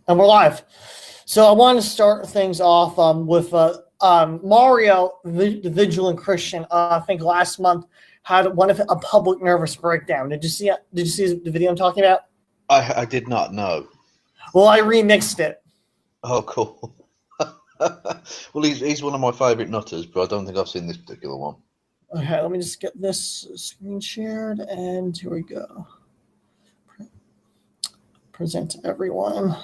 And we're live. So I want to start things off with Mario, the Vigilant Christian. I think last month had a public nervous breakdown. Did you see it? Did you see the video I'm talking about? I did not know. Well, I remixed it. Oh, cool. Well, he's one of my favourite nutters, but I don't think I've seen this particular one. Okay, let me just get this screen shared, and here we go. Present to everyone.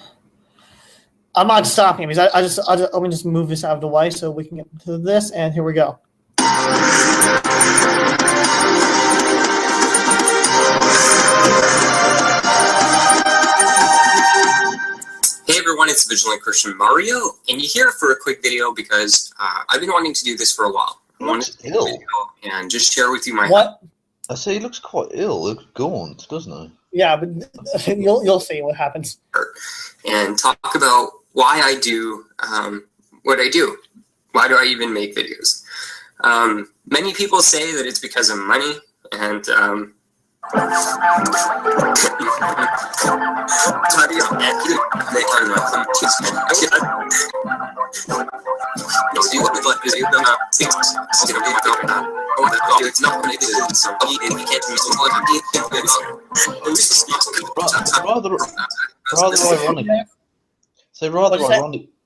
I'm not stopping because let me just move this out of the way so we can get to this, and here we go. Hey everyone, it's Vigilant Christian Mario, and you're here for a quick video because I've been wanting to do this for a while. I wanted to do a video and just share with you my... What? I say he looks quite ill. He looks gaunt, doesn't he? Yeah, but you'll see what happens. And talk about why I do what I do. Why do I even make videos? Many people say that it's because of money, and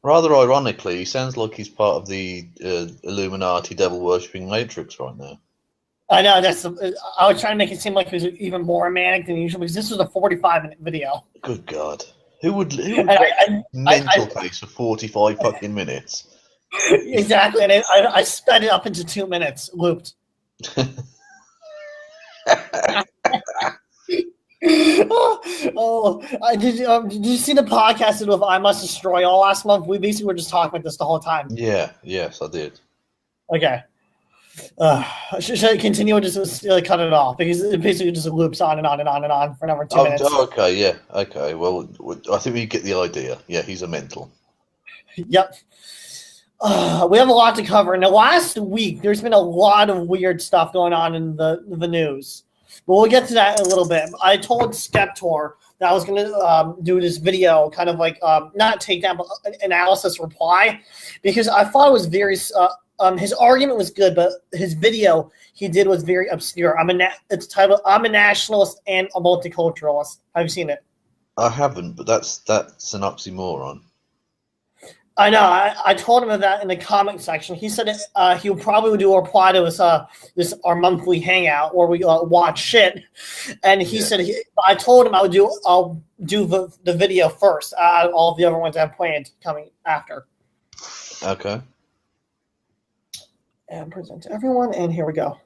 rather ironically, he sounds like he's part of the Illuminati devil-worshipping Matrix right now. I know, I was trying to make it seem like it was even more manic than usual because this was a 45-minute video. Good God. Who would mental case for 45 fucking minutes? Exactly, and I sped it up into 2 minutes, looped. Did you see the podcast with I Must Destroy All last month? We basically were just talking about this the whole time. Yes, I did. Okay. Should I continue or just cut it off? Because it basically just loops on and on and on and on for another 2 minutes. Okay, yeah. Okay, well, I think we get the idea. Yeah, he's a mental. Yep. We have a lot to cover. In the last week, there's been a lot of weird stuff going on in the news. But we'll get to that in a little bit. I told Skeptor that I was going to do this video, kind of like, not take down, but analysis reply, because I thought it was very... his argument was good, but his video he did was very obscure. It's titled "I'm a Nationalist and a Multiculturalist." Have you seen it? I haven't, but that's an oxymoron. I know. I told him of that in the comment section. He said he would probably do a reply to this our monthly hangout where we watch shit, and he said I told him I'll do the video first out of all the other ones I've planned coming after. Okay. And present to everyone, and here we go.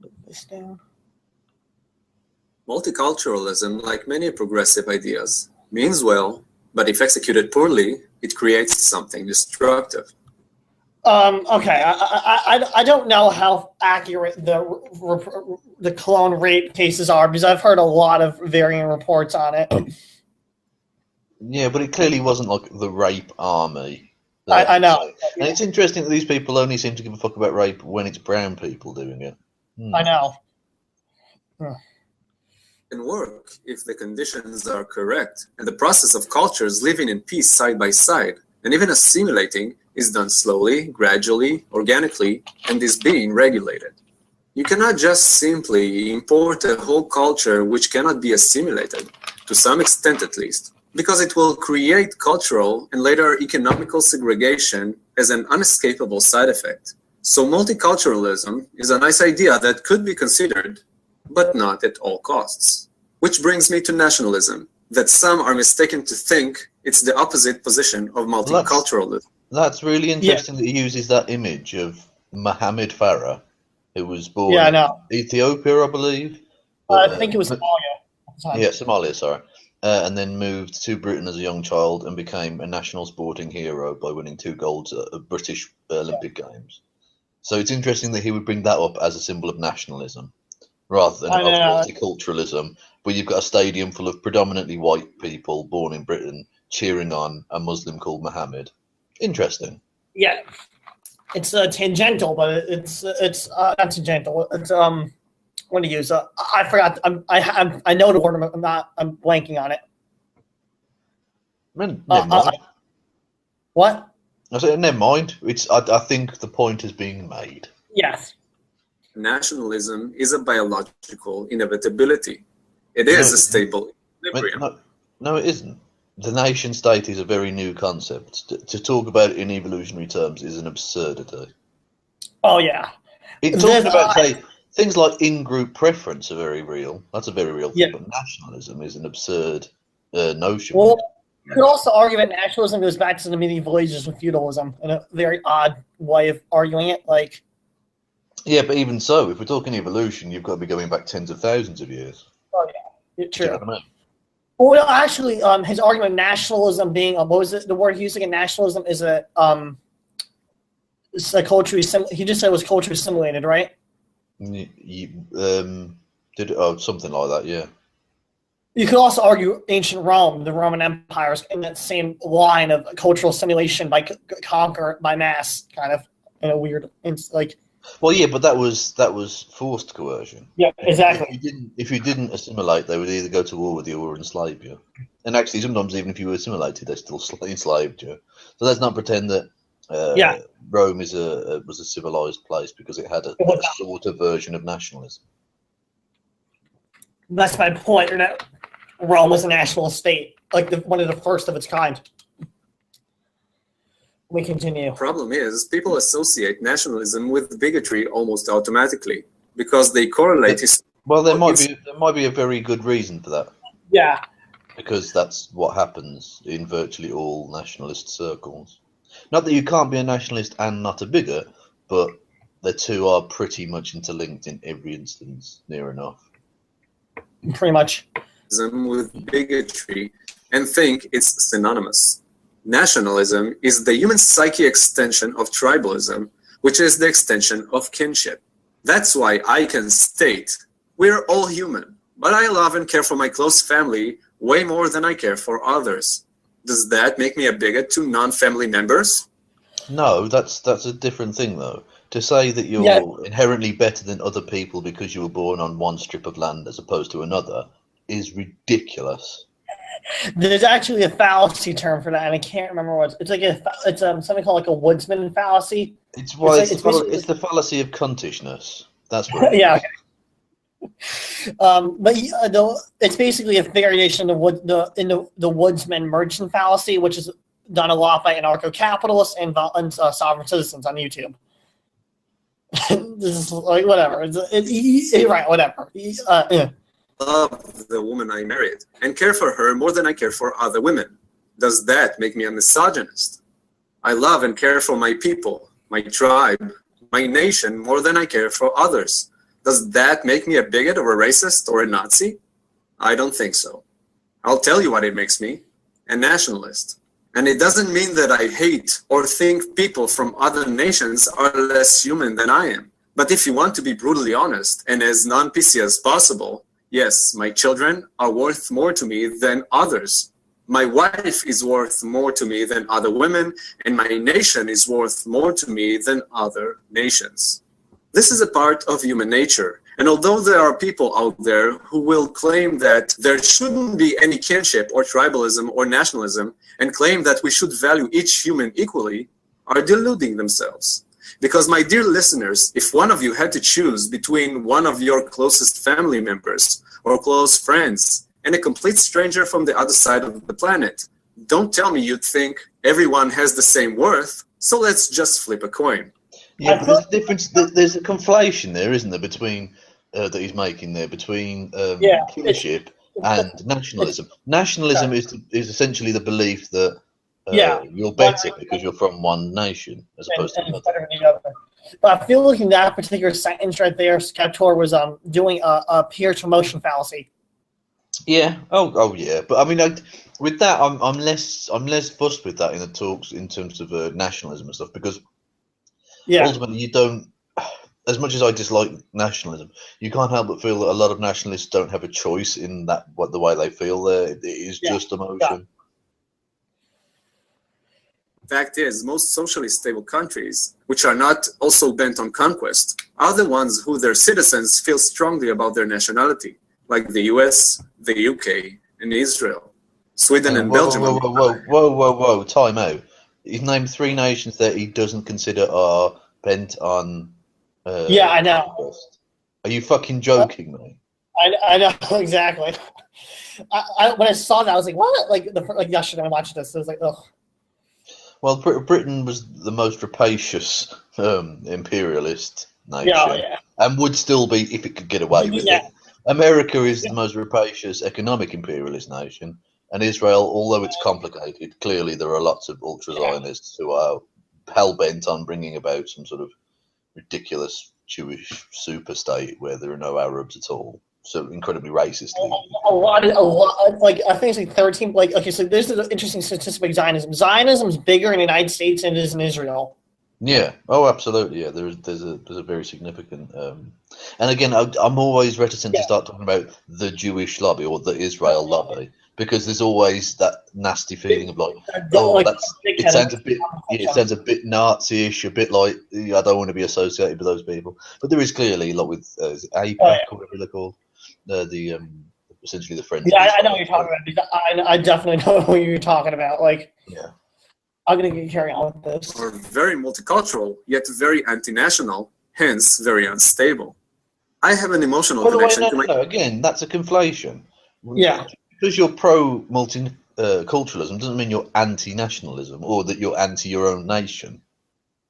Move this down. Multiculturalism, like many progressive ideas, means well, but if executed poorly, it creates something destructive. Okay, I don't know how accurate the clone rape cases are because I've heard a lot of varying reports on it. Yeah, but it clearly wasn't like the rape army. I know. And it's interesting that these people only seem to give a fuck about rape when it's brown people doing it. I know. Can work if the conditions are correct and the process of cultures living in peace side by side and even assimilating is done slowly, gradually, organically, and is being regulated. You cannot just simply import a whole culture which cannot be assimilated, to some extent at least, because it will create cultural and later economical segregation as an unescapable side effect. So multiculturalism is a nice idea that could be considered, but not at all costs. Which brings me to nationalism, that some are mistaken to think it's the opposite position of multiculturalism. That's really interesting that he uses that image of Mohammed Farah, who was born in Ethiopia, I believe. I think it was Somalia. Yeah, Somalia, sorry. And then moved to Britain as a young child and became a national sporting hero by winning 2 golds at British Olympic Games. So it's interesting that he would bring that up as a symbol of nationalism rather than of multiculturalism, where you've got a stadium full of predominantly white people born in Britain cheering on a Muslim called Mohammed. Interesting. Yeah, it's tangential, but it's not tangential. It's what to use? I forgot. I know the word. I'm blanking on it. Never mind. What? I said, never mind. I think the point is being made. Yes. Nationalism is a biological inevitability. It is a stable equilibrium. No, it isn't. The nation state is a very new concept. To talk about it in evolutionary terms is an absurdity. Oh, yeah. Talking about, say, things like in-group preference are very real. That's a very real thing. Yeah. But nationalism is an absurd notion. Well, you could also argue that nationalism goes back to the medieval ages with feudalism in a very odd way of arguing it. Like, yeah, but even so, if we're talking evolution, you've got to be going back tens of thousands of years. oh yeah, Do you know true. what I mean? Well, actually, his argument of nationalism being what was it? The word he used again? Nationalism is it's a culturally he just said it was culturally assimilated, right? Something like that, yeah. You could also argue ancient Rome, the Roman Empire, is in that same line of cultural assimilation by conquer by mass, kind of in a weird, like. Well, yeah, but that was forced coercion. Yeah, exactly. If you didn't assimilate, they would either go to war with you or enslave you. And actually, sometimes even if you were assimilated, they still enslaved you. So let's not pretend that Rome was a civilized place because it had a sort of version of nationalism. That's my point. Rome was a national state, like one of the first of its kind. We continue. The problem is, people associate nationalism with bigotry almost automatically because they correlate. Well, there might be a very good reason for that. Yeah. Because that's what happens in virtually all nationalist circles. Not that you can't be a nationalist and not a bigot, but the two are pretty much interlinked in every instance, near enough. Pretty much. With bigotry and think it's synonymous. Nationalism is the human psyche extension of tribalism, which is the extension of kinship. That's why I can state, we're all human, but I love and care for my close family way more than I care for others. Does that make me a bigot to non-family members? No, that's a different thing, though. To say that you're inherently better than other people because you were born on one strip of land as opposed to another is ridiculous. There's actually a fallacy term for that, and I can't remember what it's like. It's something called like a woodsman fallacy. It's the fallacy of cuntishness. That's what. Yeah. Okay. But it's basically a variation of the woodsman merchant fallacy, which is done a lot by anarcho-capitalists and sovereign citizens on YouTube. This is like whatever. Right, whatever. Yeah. Love the woman I married and care for her more than I care for other women. Does that make me a misogynist? I love and care for my people, my tribe, my nation more than I care for others. Does that make me a bigot or a racist or a Nazi? I don't think so. I'll tell you what it makes me, a nationalist. And it doesn't mean that I hate or think people from other nations are less human than I am. But if you want to be brutally honest and as non-PC as possible, yes, my children are worth more to me than others. My wife is worth more to me than other women, and my nation is worth more to me than other nations. This is a part of human nature, and although there are people out there who will claim that there shouldn't be any kinship or tribalism or nationalism, and claim that we should value each human equally, are deluding themselves. Because, my dear listeners, if one of you had to choose between one of your closest family members or close friends and a complete stranger from the other side of the planet, don't tell me you'd think everyone has the same worth, so let's just flip a coin. Yeah, but there's a difference. There's a conflation there, isn't there, between that he's making there between kinship and nationalism. Nationalism is essentially the belief that you're better because you're from one nation as opposed to another. But I feel like in that particular sentence right there, Skeptor was doing a peer promotion fallacy. Yeah. Oh yeah. But I mean, with that, I'm less fussed with that in the talks in terms of nationalism and stuff because ultimately you don't. As much as I dislike nationalism, you can't help but feel that a lot of nationalists don't have a choice in that the way they feel there. It is just emotion. Yeah. Fact is, most socially stable countries, which are not also bent on conquest, are the ones who their citizens feel strongly about their nationality, like the US, the UK, and Israel. Sweden and Belgium. Whoa! Time out. He's named 3 nations that he doesn't consider are bent on. Yeah, I know. Conquest. Are you fucking joking me? I know exactly. When I saw that, I was like, "What?" Like yesterday, I watched this. I was like, "Oh." Well, Britain was the most rapacious imperialist nation, and would still be if it could get away with it. America is the most rapacious economic imperialist nation, and Israel, although it's complicated, clearly there are lots of ultra-Zionists who are hell-bent on bringing about some sort of ridiculous Jewish super state where there are no Arabs at all. So incredibly racistly. A lot. Like I think it's like 13. Like okay, so this is an interesting statistic about Zionism. Zionism is bigger in the United States than it is in Israel. Yeah. Oh, absolutely. Yeah. There's a very significant. And again, I'm always reticent to start talking about the Jewish lobby or the Israel lobby because there's always that nasty feeling of like, it sounds a bit, it sounds a bit Nazi-ish, a bit like I don't want to be associated with those people. But there is clearly like with AIPAC or whatever they're called. Essentially the friends. Yeah, I know what you're talking about. I definitely know what you're talking about. Like, yeah, I'm gonna carry on with this. Are very multicultural, yet very anti-national, hence very unstable. I have an emotional connection to my. No, again, that's a conflation. Yeah, because you're pro multiculturalism doesn't mean you're anti-nationalism or that you're anti your own nation.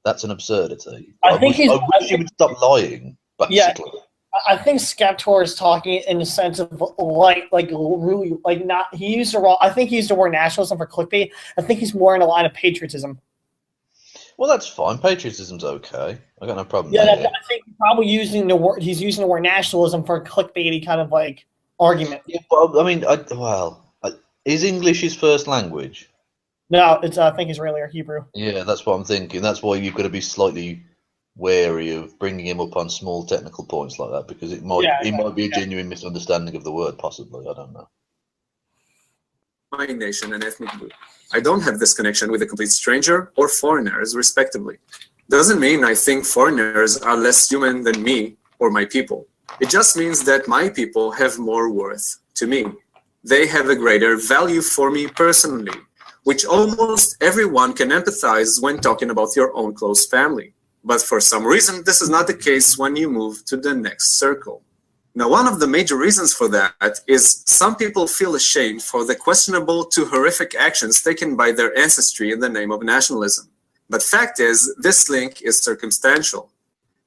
That's an absurdity. I wish you would stop lying. Basically. Yeah. I think Skeptor is talking in the sense of like really like not. He used the wrong. I think he used the word nationalism for clickbait. I think he's more in the line of patriotism. Well, that's fine. Patriotism's okay. I got no problem. Yeah, I think he's probably using the word. He's using the word nationalism for a clickbaity kind of like argument. Yeah, but I mean, is English his first language? No, it's I think Israeli or Hebrew. Yeah, that's what I'm thinking. That's why you've got to be slightly wary of bringing him up on small technical points like that because it might might be a genuine misunderstanding of the word, possibly. I don't know. My nation and ethnic group. I don't have this connection with a complete stranger or foreigners, respectively. Doesn't mean I think foreigners are less human than me or my people. It just means that my people have more worth to me. They have a greater value for me personally, which almost everyone can empathize when talking about your own close family. But for some reason, this is not the case when you move to the next circle. Now, one of the major reasons for that is some people feel ashamed for the questionable to horrific actions taken by their ancestry in the name of nationalism. But fact is, this link is circumstantial.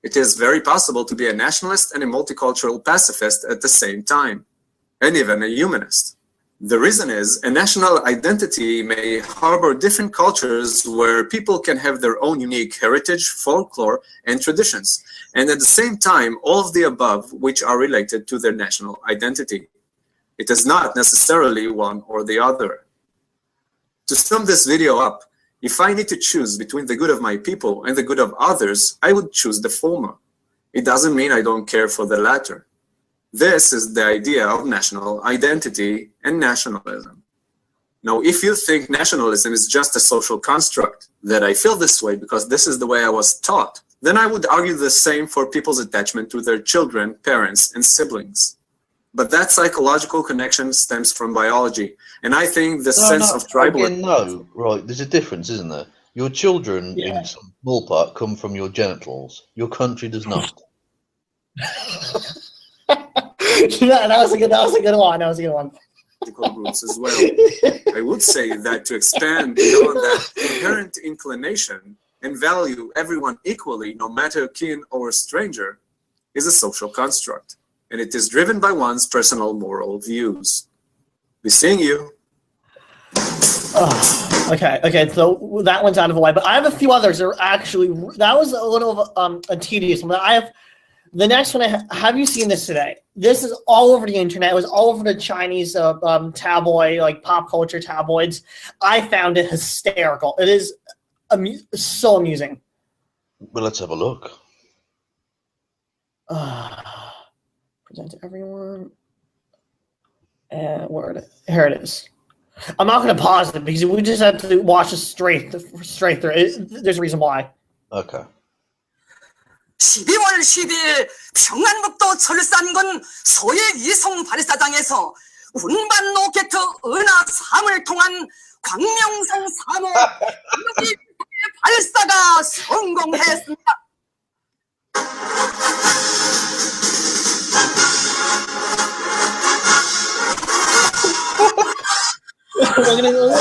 It is very possible to be a nationalist and a multicultural pacifist at the same time, and even a humanist. The reason is a national identity may harbor different cultures where people can have their own unique heritage, folklore, and traditions, and at the same time, all of the above which are related to their national identity. It is not necessarily one or the other. To sum this video up, if I need to choose between the good of my people and the good of others, I would choose the former. It doesn't mean I don't care for the latter. This is the idea of national identity and nationalism. Now, if you think nationalism is just a social construct, that I feel this way because this is the way I was taught, then I would argue the same for people's attachment to their children, parents, and siblings. But that psychological connection stems from biology, and I think the sense of tribal... Right, there's a difference, isn't there? Your children, in some small part, come from your genitals. Your country does not. That was a good one. That was a good one. Groups as well. I would say that to expand beyond that inherent inclination and value everyone equally, no matter kin or stranger, is a social construct, and it is driven by one's personal moral views. Be seeing you. Okay, so that one's out of the way, but I have a few others that are actually, that was a little a tedious one. I have the next one. Have you seen this today? This is all over the internet. It was all over the Chinese tabloid, like pop culture tabloids. I found it hysterical. It is so amusing. Well, let's have a look. Present to everyone. And here it is. I'm not going to pause it because we just have to watch it straight through. There's a reason why. Okay. 12월 12일 평안북도 철산군 소일 이송 발사장에서 운반 로켓 은하 3을 통한 광명성 3호 발사가 성공했습니다. We're gonna go.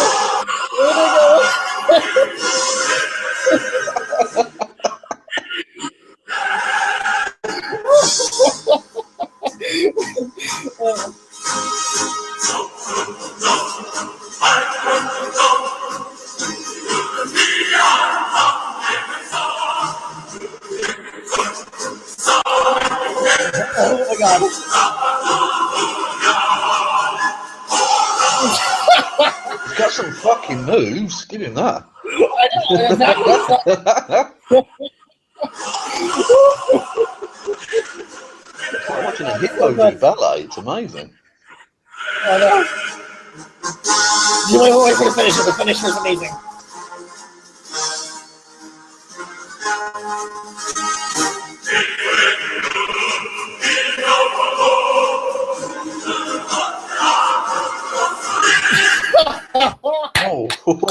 Oh my god. He's got some fucking moves. Give him that. I know, exactly. I'm watching a hippo do ballet. It's amazing. I know. You wait for the finisher. The finisher is amazing.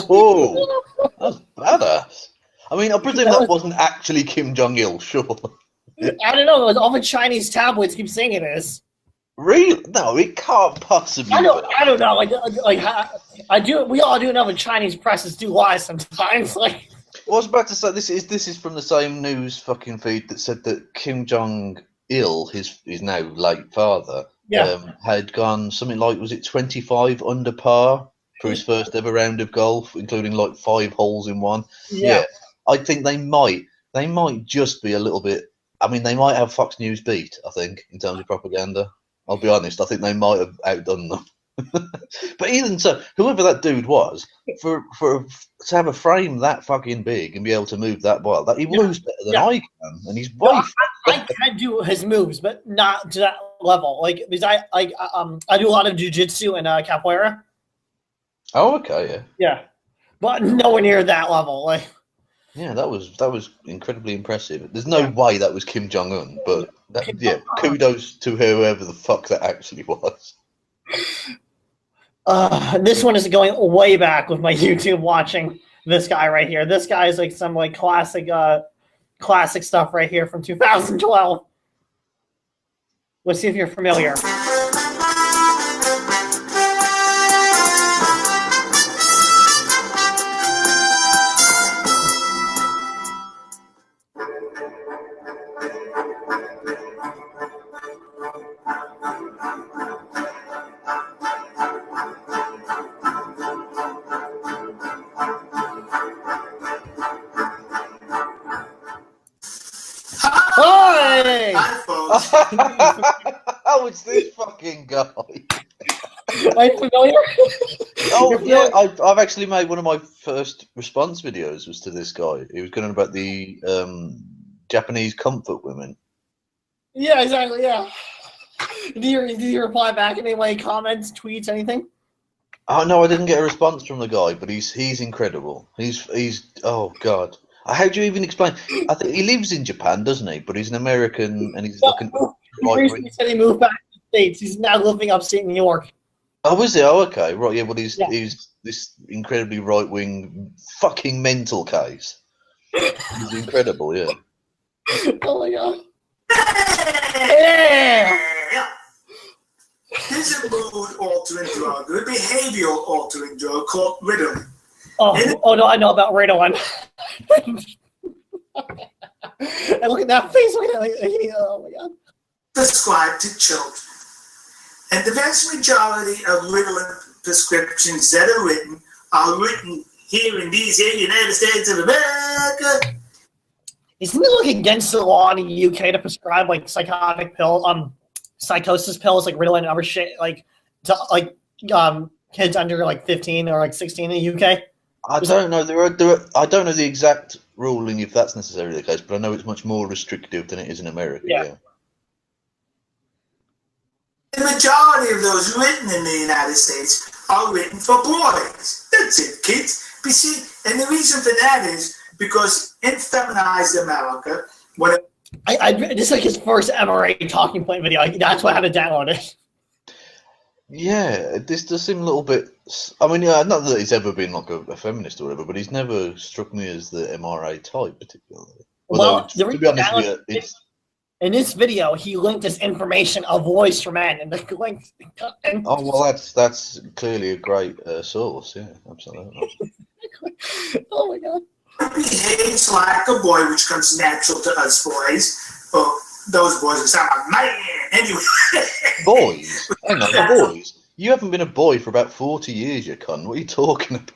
Oh, that's badass. I mean, I presume that wasn't actually Kim Jong-il, sure. I don't know. All the Chinese tabloids keep saying it is. Really? No, it can't possibly. I don't know. Like I do. We all do know the Chinese presses do lie sometimes. Like, I was about to say this is from the same news fucking feed that said that Kim Jong-il, his now late father, had gone something like, was it 25 under par for his first ever round of golf, including like 5 holes in one. Yeah. I think they might just be a little bit. I mean, they might have Fox News beat, I think, in terms of propaganda. I'll be honest, I think they might have outdone them. But even so, whoever that dude was, to have a frame that fucking big and be able to move that well, he moves better than I can, and he's way. I can do his moves, but not to that level. Like, because I do a lot of jujitsu and capoeira. Oh, okay, yeah. Yeah, but nowhere near that level. Like, yeah, that was incredibly impressive. There's no way that was Kim Jong-un, but kudos to whoever the fuck that actually was. This one is going way back with my YouTube watching this guy right here. This guy is like some like classic stuff right here from 2012. Let's see if you're familiar. Hey! Oh, it's this fucking guy. Are you familiar? Oh, yeah, I've actually made one of my first response videos was to this guy. He was going on about the Japanese comfort women. Yeah, exactly, yeah. Did you reply back any like comments, tweets, anything? Oh, no, I didn't get a response from the guy, but he's incredible. He's oh, God. How do you even explain? I think he lives in Japan, doesn't he? But he's an American, and he's looking. He recently said he moved back to the States. He's now living upstate New York. Oh, is he? Oh, okay, right. Yeah, well, he's this incredibly right-wing fucking mental case. He's incredible, yeah. Oh my god. Yeah. This is a mood-altering drug, a behavioral-altering drug called Ritalin. Oh no, I know about Ritalin. And look at that face. Look at that. Oh my god. Prescribed to children. And the vast majority of Ritalin prescriptions that are written here in these United States of America. Isn't it like against the law in the UK to prescribe like psychotic pills, psychosis pills like Ritalin and other shit, like to kids under like 15 or like 16 in the UK? I don't know. I don't know the exact ruling if that's necessarily the case, but I know it's much more restrictive than it is in America. Yeah. The majority of those written in the United States are written for boys. That's it, kids. You see, and the reason for that is because in feminized America, this is like his first MRA talking point video. That's why I had to download it. Yeah, this does seem a little bit. I mean, yeah, not that he's ever been like a feminist or whatever, but he's never struck me as the MRA type particularly. Although, Well, the to be honest with you, it's. in this video, he linked this information, a voice for men, and the link. Oh well, that's clearly a great source. Yeah, absolutely. Oh my god. Behaves like a boy, which comes natural to us boys. Well, those boys are sound like man. Anyway. Boys, hang on, boys. You haven't been a boy for about 40 years, you cunt. What are you talking about?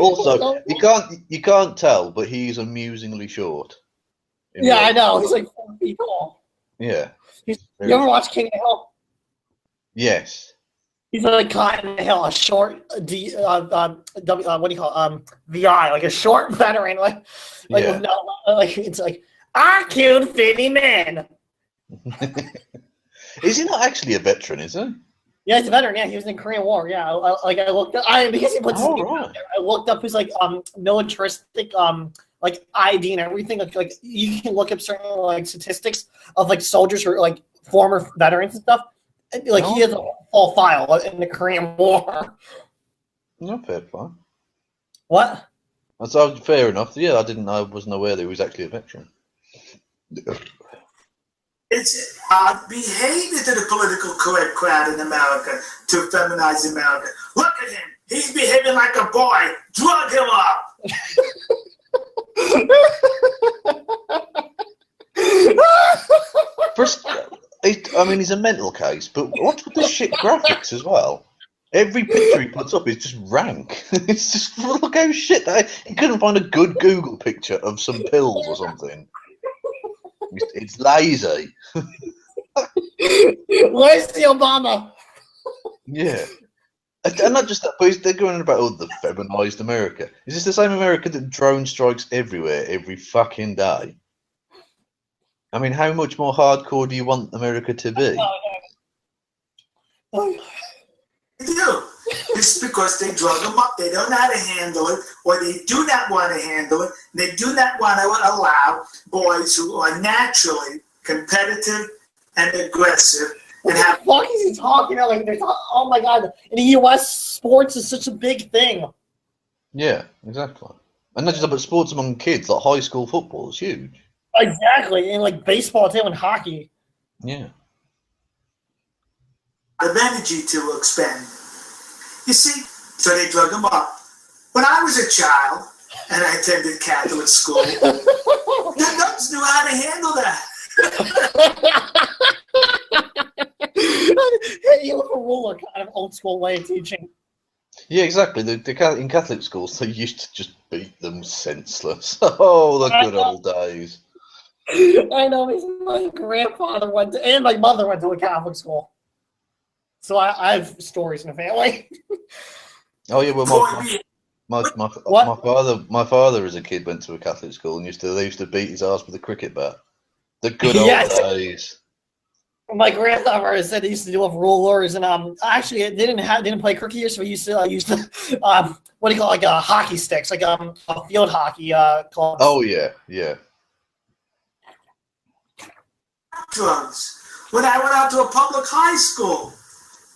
Also, you can't tell, but he's amusingly short. Yeah, I know. He's like 4 feet tall. Yeah. You ever watch King of the Hill? Yes. He's like caught in the hill, a short what do you call VI, like a short veteran, like Yeah. with no, like it's like cute fitty man. Is he not actually a veteran? Is he? Yeah, he's a veteran. Yeah, he was in the Korean War. Yeah, I looked up. Because he puts his name out there, I looked up his like militaristic like ID and everything. Like you can look up certain like statistics of like soldiers who are like former veterans and stuff. Like he has a full file in the Korean War. No, fair play. What? That's fair enough. Yeah, I wasn't aware that he was actually a veteran. It's behavior to the political correct crowd in America to feminize America. Look at him. He's behaving like a boy. Drug him up. First, I mean, he's a mental case, but what's with the shit graphics as well? Every picture he puts up is just rank. It's just, look how shit that. He couldn't find a good Google picture of some pills or something. It's lazy. Where's the Obama? Yeah. And not just that, but they're going on about the feminized America. Is this the same America that drone strikes everywhere every fucking day? I mean, how much more hardcore do you want America to be? They do. It's because they drug them up. They don't know how to handle it, or they do not want to handle it. They do not want to allow boys who are naturally competitive and aggressive. What the fuck is he talking about? Like, oh my god! In the U.S., sports is such a big thing. Yeah, exactly. And not just about sports among kids, like high school football is huge. Exactly, and like baseball too, and hockey. Yeah. Of energy to expend. You see, so they drug them up. When I was a child and I attended Catholic school, the nuns knew how to handle that. You look a ruler, kind of old school way of teaching. Yeah, exactly. In Catholic schools, they used to just beat them senseless. Oh, the good old days. I know. My grandfather went to, and my mother went to a Catholic school. So I have stories in the family. Oh yeah, well my father as a kid went to a Catholic school and they used to beat his ass with a cricket bat. The good old days. My grandfather said he used to do with rulers and actually it didn't play cricket here, so he used to what do you call it, like hockey sticks, like a field hockey club. Oh yeah. Drugs. When I went out to a public high school,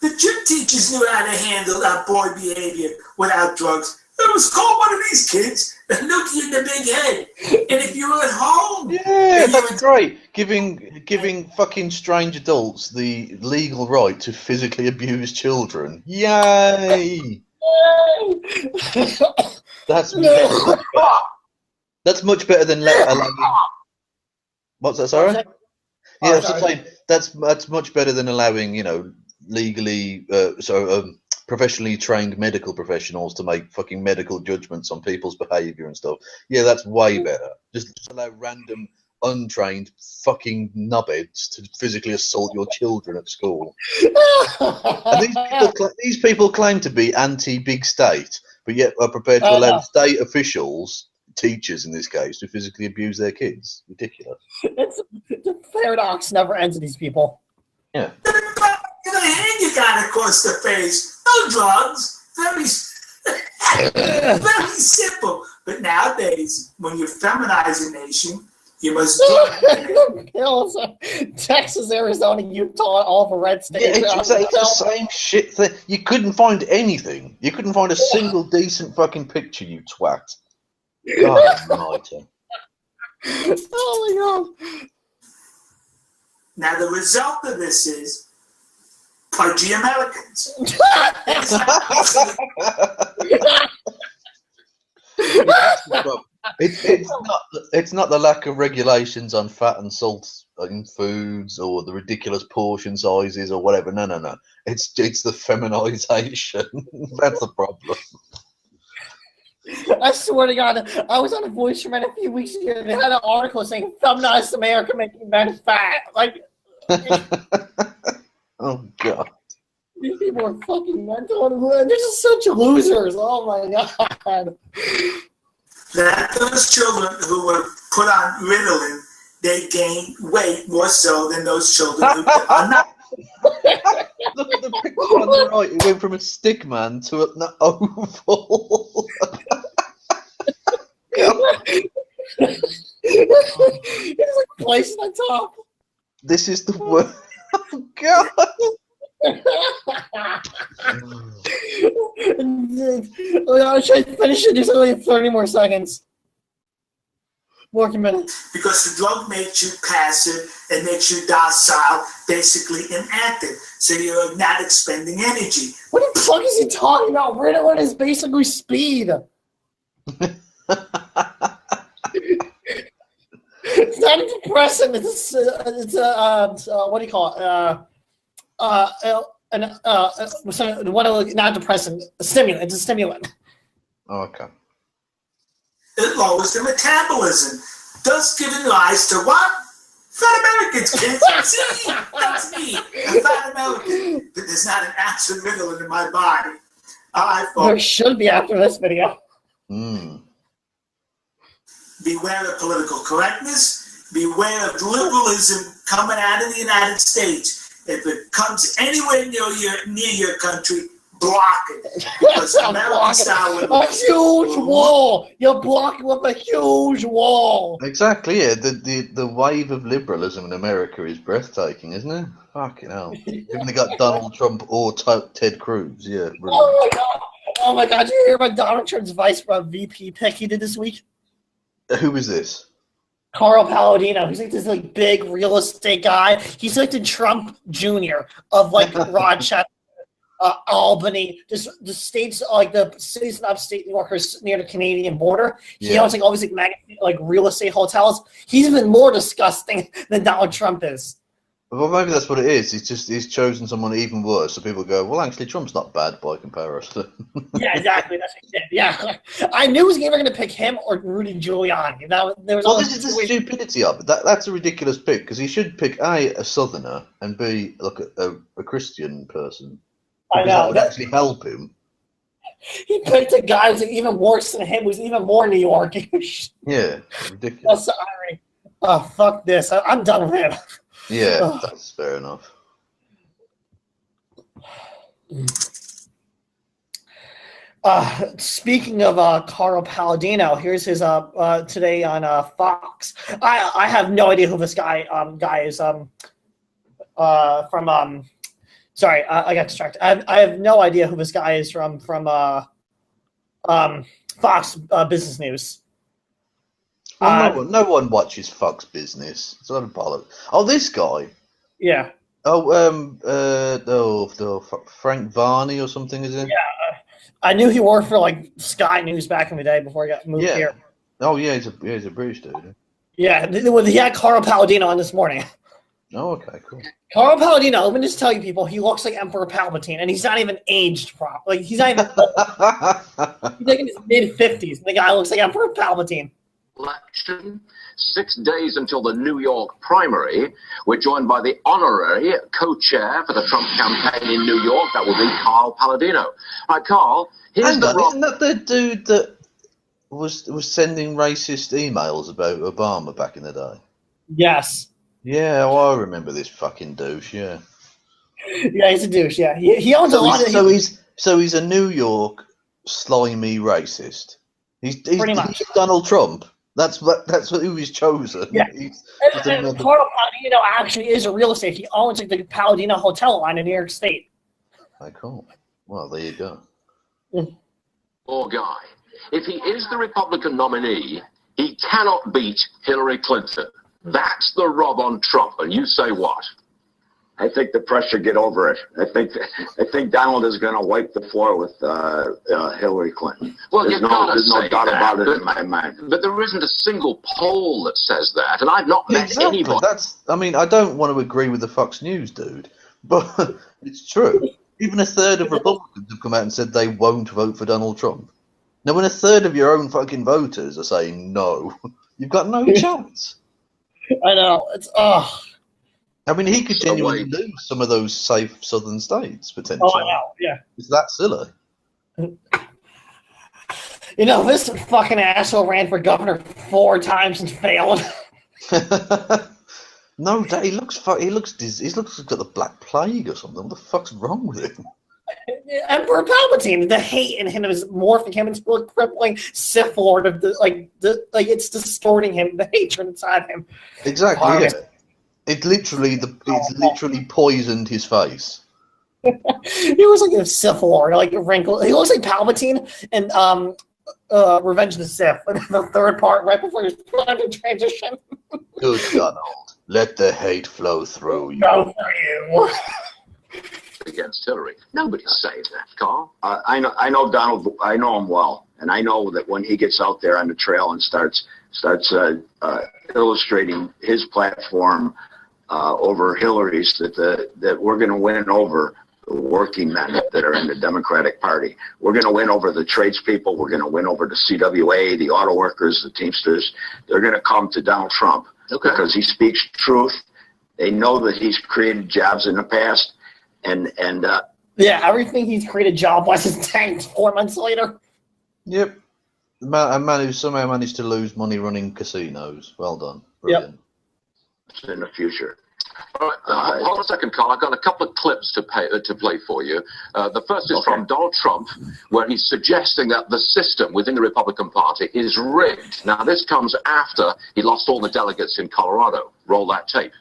the gym teachers knew how to handle that boy behavior without drugs. It was called one of these kids and look you in the big head. And if you were at home, yeah, that's great. Giving fucking strange adults the legal right to physically abuse children. Yay! That's much better than allowing. What's that? Sorry. Yeah, that's much better than allowing, legally, professionally trained medical professionals to make fucking medical judgments on people's behaviour and stuff. Yeah, that's way better. Just allow random, untrained fucking knobheads to physically assault your children at school. And these people claim to be anti-big state, but yet are prepared to allow state officials, teachers in this case, to physically abuse their kids. Ridiculous. The paradox never ends with these people. Yeah. In the hand you got across the face. No drugs. Very simple. But nowadays, when you feminize a nation, You must drug Pills. Texas, Arizona, Utah, all the red states. Yeah, it's the same shit thing. You couldn't find anything. You couldn't find a single decent fucking picture, you twat. God almighty. Oh my god. Now the result of this is pudgy Americans. It's not the lack of regulations on fat and salt in foods or the ridiculous portion sizes or whatever. No. It's the feminization. That's the problem. I swear to God, I was on a voice from a few weeks ago. They had an article saying feminized America making men fat. Like, oh God. These people are fucking mental. They're just such losers. Oh my God. That those children who were put on Ritalin, they gain weight more so than those children who are not. Look at the picture on the right. It went from a stick man to an oval. It's like placed on top. This is the worst. Oh God. I'll try to finish it. There's only 30 more seconds. Working minutes. Because the drug makes you passive and makes you docile, basically inactive. So you're not expending energy. What the fuck is he talking about? Ritalin is basically speed. It's not a depressant. It's a what do you call it? Not depressant. A stimulant. It's a stimulant. Oh, okay. It lowers the metabolism, thus giving rise to what? Fat Americans, kids. See, that's me, a fat American. But there's not an ounce of Ritalin in my body. There should be after this video. Beware of political correctness. Beware of liberalism coming out of the United States. If it comes anywhere near your country, block it. Because American style a huge wall. You're blocking with a huge wall. Exactly. Yeah. The wave of liberalism in America is breathtaking, isn't it? Fucking hell. You've only got Donald Trump or Ted Cruz. Yeah. Brilliant. Oh my god. Oh my god. Did you hear about Donald Trump's VP pick he did this week? Who is this? Carl Palladino. He's like this like big real estate guy. He's like the Trump Jr. of like Rochester, Albany, just the states like the cities in upstate New York are near the Canadian border. He owns like all these like real estate hotels. He's even more disgusting than Donald Trump is. Well, maybe that's what it is. He's chosen someone even worse, so people go, well, actually, Trump's not bad by comparison. Yeah, exactly. That's what he did. Yeah, I knew he was either going to pick him or Rudy Giuliani. This is the stupidity of it. That's a ridiculous pick because he should pick a Southerner and B, look, a Christian person. I know that would actually help him. He picked a guy who's even worse than him, who's even more New Yorkish. Yeah, ridiculous. Sorry. Oh, fuck this. I'm done with him. Yeah, that's fair enough. Speaking of Carl Palladino, here's his today on Fox. I have no idea who this guy is from sorry, I got distracted. I have no idea who this guy is from Fox Business News. Well, no one watches Fox Business. It's not a bother. Oh, this guy. Yeah. Frank Varney or something, is it? Yeah. I knew he worked for like Sky News back in the day before he got moved here. Oh yeah, he's a British dude. Yeah, he had Carl Palladino on this morning. Oh, okay, cool. Carl Palladino, let me just tell you people, he looks like Emperor Palpatine, and he's not even aged properly. Like, he's not even he's like in his mid-50s, and the guy looks like Emperor Palpatine. Election, 6 days until the New York primary. We're joined by the honorary co-chair for the Trump campaign in New York. That will be Carl Palladino. Right, Carl, isn't that the dude that was sending racist emails about Obama back in the day? Yes. Yeah, well, I remember this fucking douche. Yeah. Yeah, he's a douche. Yeah, he owns a lot of. So he's a New York slimy racist. He's pretty much Donald Trump. That's who he's chosen. Yeah. He's just And another- Carlo Palladino actually is a real estate. He owns like the Palladino Hotel line in New York State. Oh, cool. Well, there you go. Poor guy. If he is the Republican nominee, he cannot beat Hillary Clinton. That's the rub on Trump. And you say what? I think the press should get over it. I think Donald is going to wipe the floor with Hillary Clinton. Well, there's you gotta there's no say doubt that, about it but- in my mind. But there isn't a single poll that says that, and I've not met Exactly. anybody. I mean, I don't want to agree with the Fox News dude, but it's true. Even a third of Republicans have come out and said they won't vote for Donald Trump. Now, when a third of your own fucking voters are saying no, you've got no chance. I know. It's I mean, he could So genuinely wait. lose some of those safe southern states, potentially. Oh, I know. Yeah. It's that silly. You know, this fucking asshole ran for governor 4 times and failed. No, he looks like he's got the Black Plague or something. What the fuck's wrong with him? Emperor Palpatine, the hate in him is morphing him into a crippling Sith Lord of it's distorting him, the hatred inside him. Exactly. Marvelous. Yeah. It's literally poisoned his face. He was like a Sith Lord, like a wrinkle. He looks like Palpatine and Revenge of the Sith, the third part right before his prime transition. Good Donald, let the hate flow through you. Go for you. Against Hillary. Nobody's saying that, Carl. I know Donald. I know him well, and I know that when he gets out there on the trail and starts illustrating his platform over Hillary's, that we're going to win over the working men that are in the Democratic Party. We're going to win over the tradespeople. We're going to win over the CWA, the auto workers, the Teamsters. They're going to come to Donald Trump because he speaks truth. They know that he's created jobs in the past, and Yeah, everything he's created job-wise is tanked 4 months later. Yep. A man who somehow managed to lose money running casinos. Well done. Brilliant. in the future. All right, hold on a second, Carl. I've got a couple of clips to play for you. The first is from Donald Trump, where he's suggesting that the system within the Republican Party is rigged. Now, this comes after he lost all the delegates in Colorado. Roll that tape.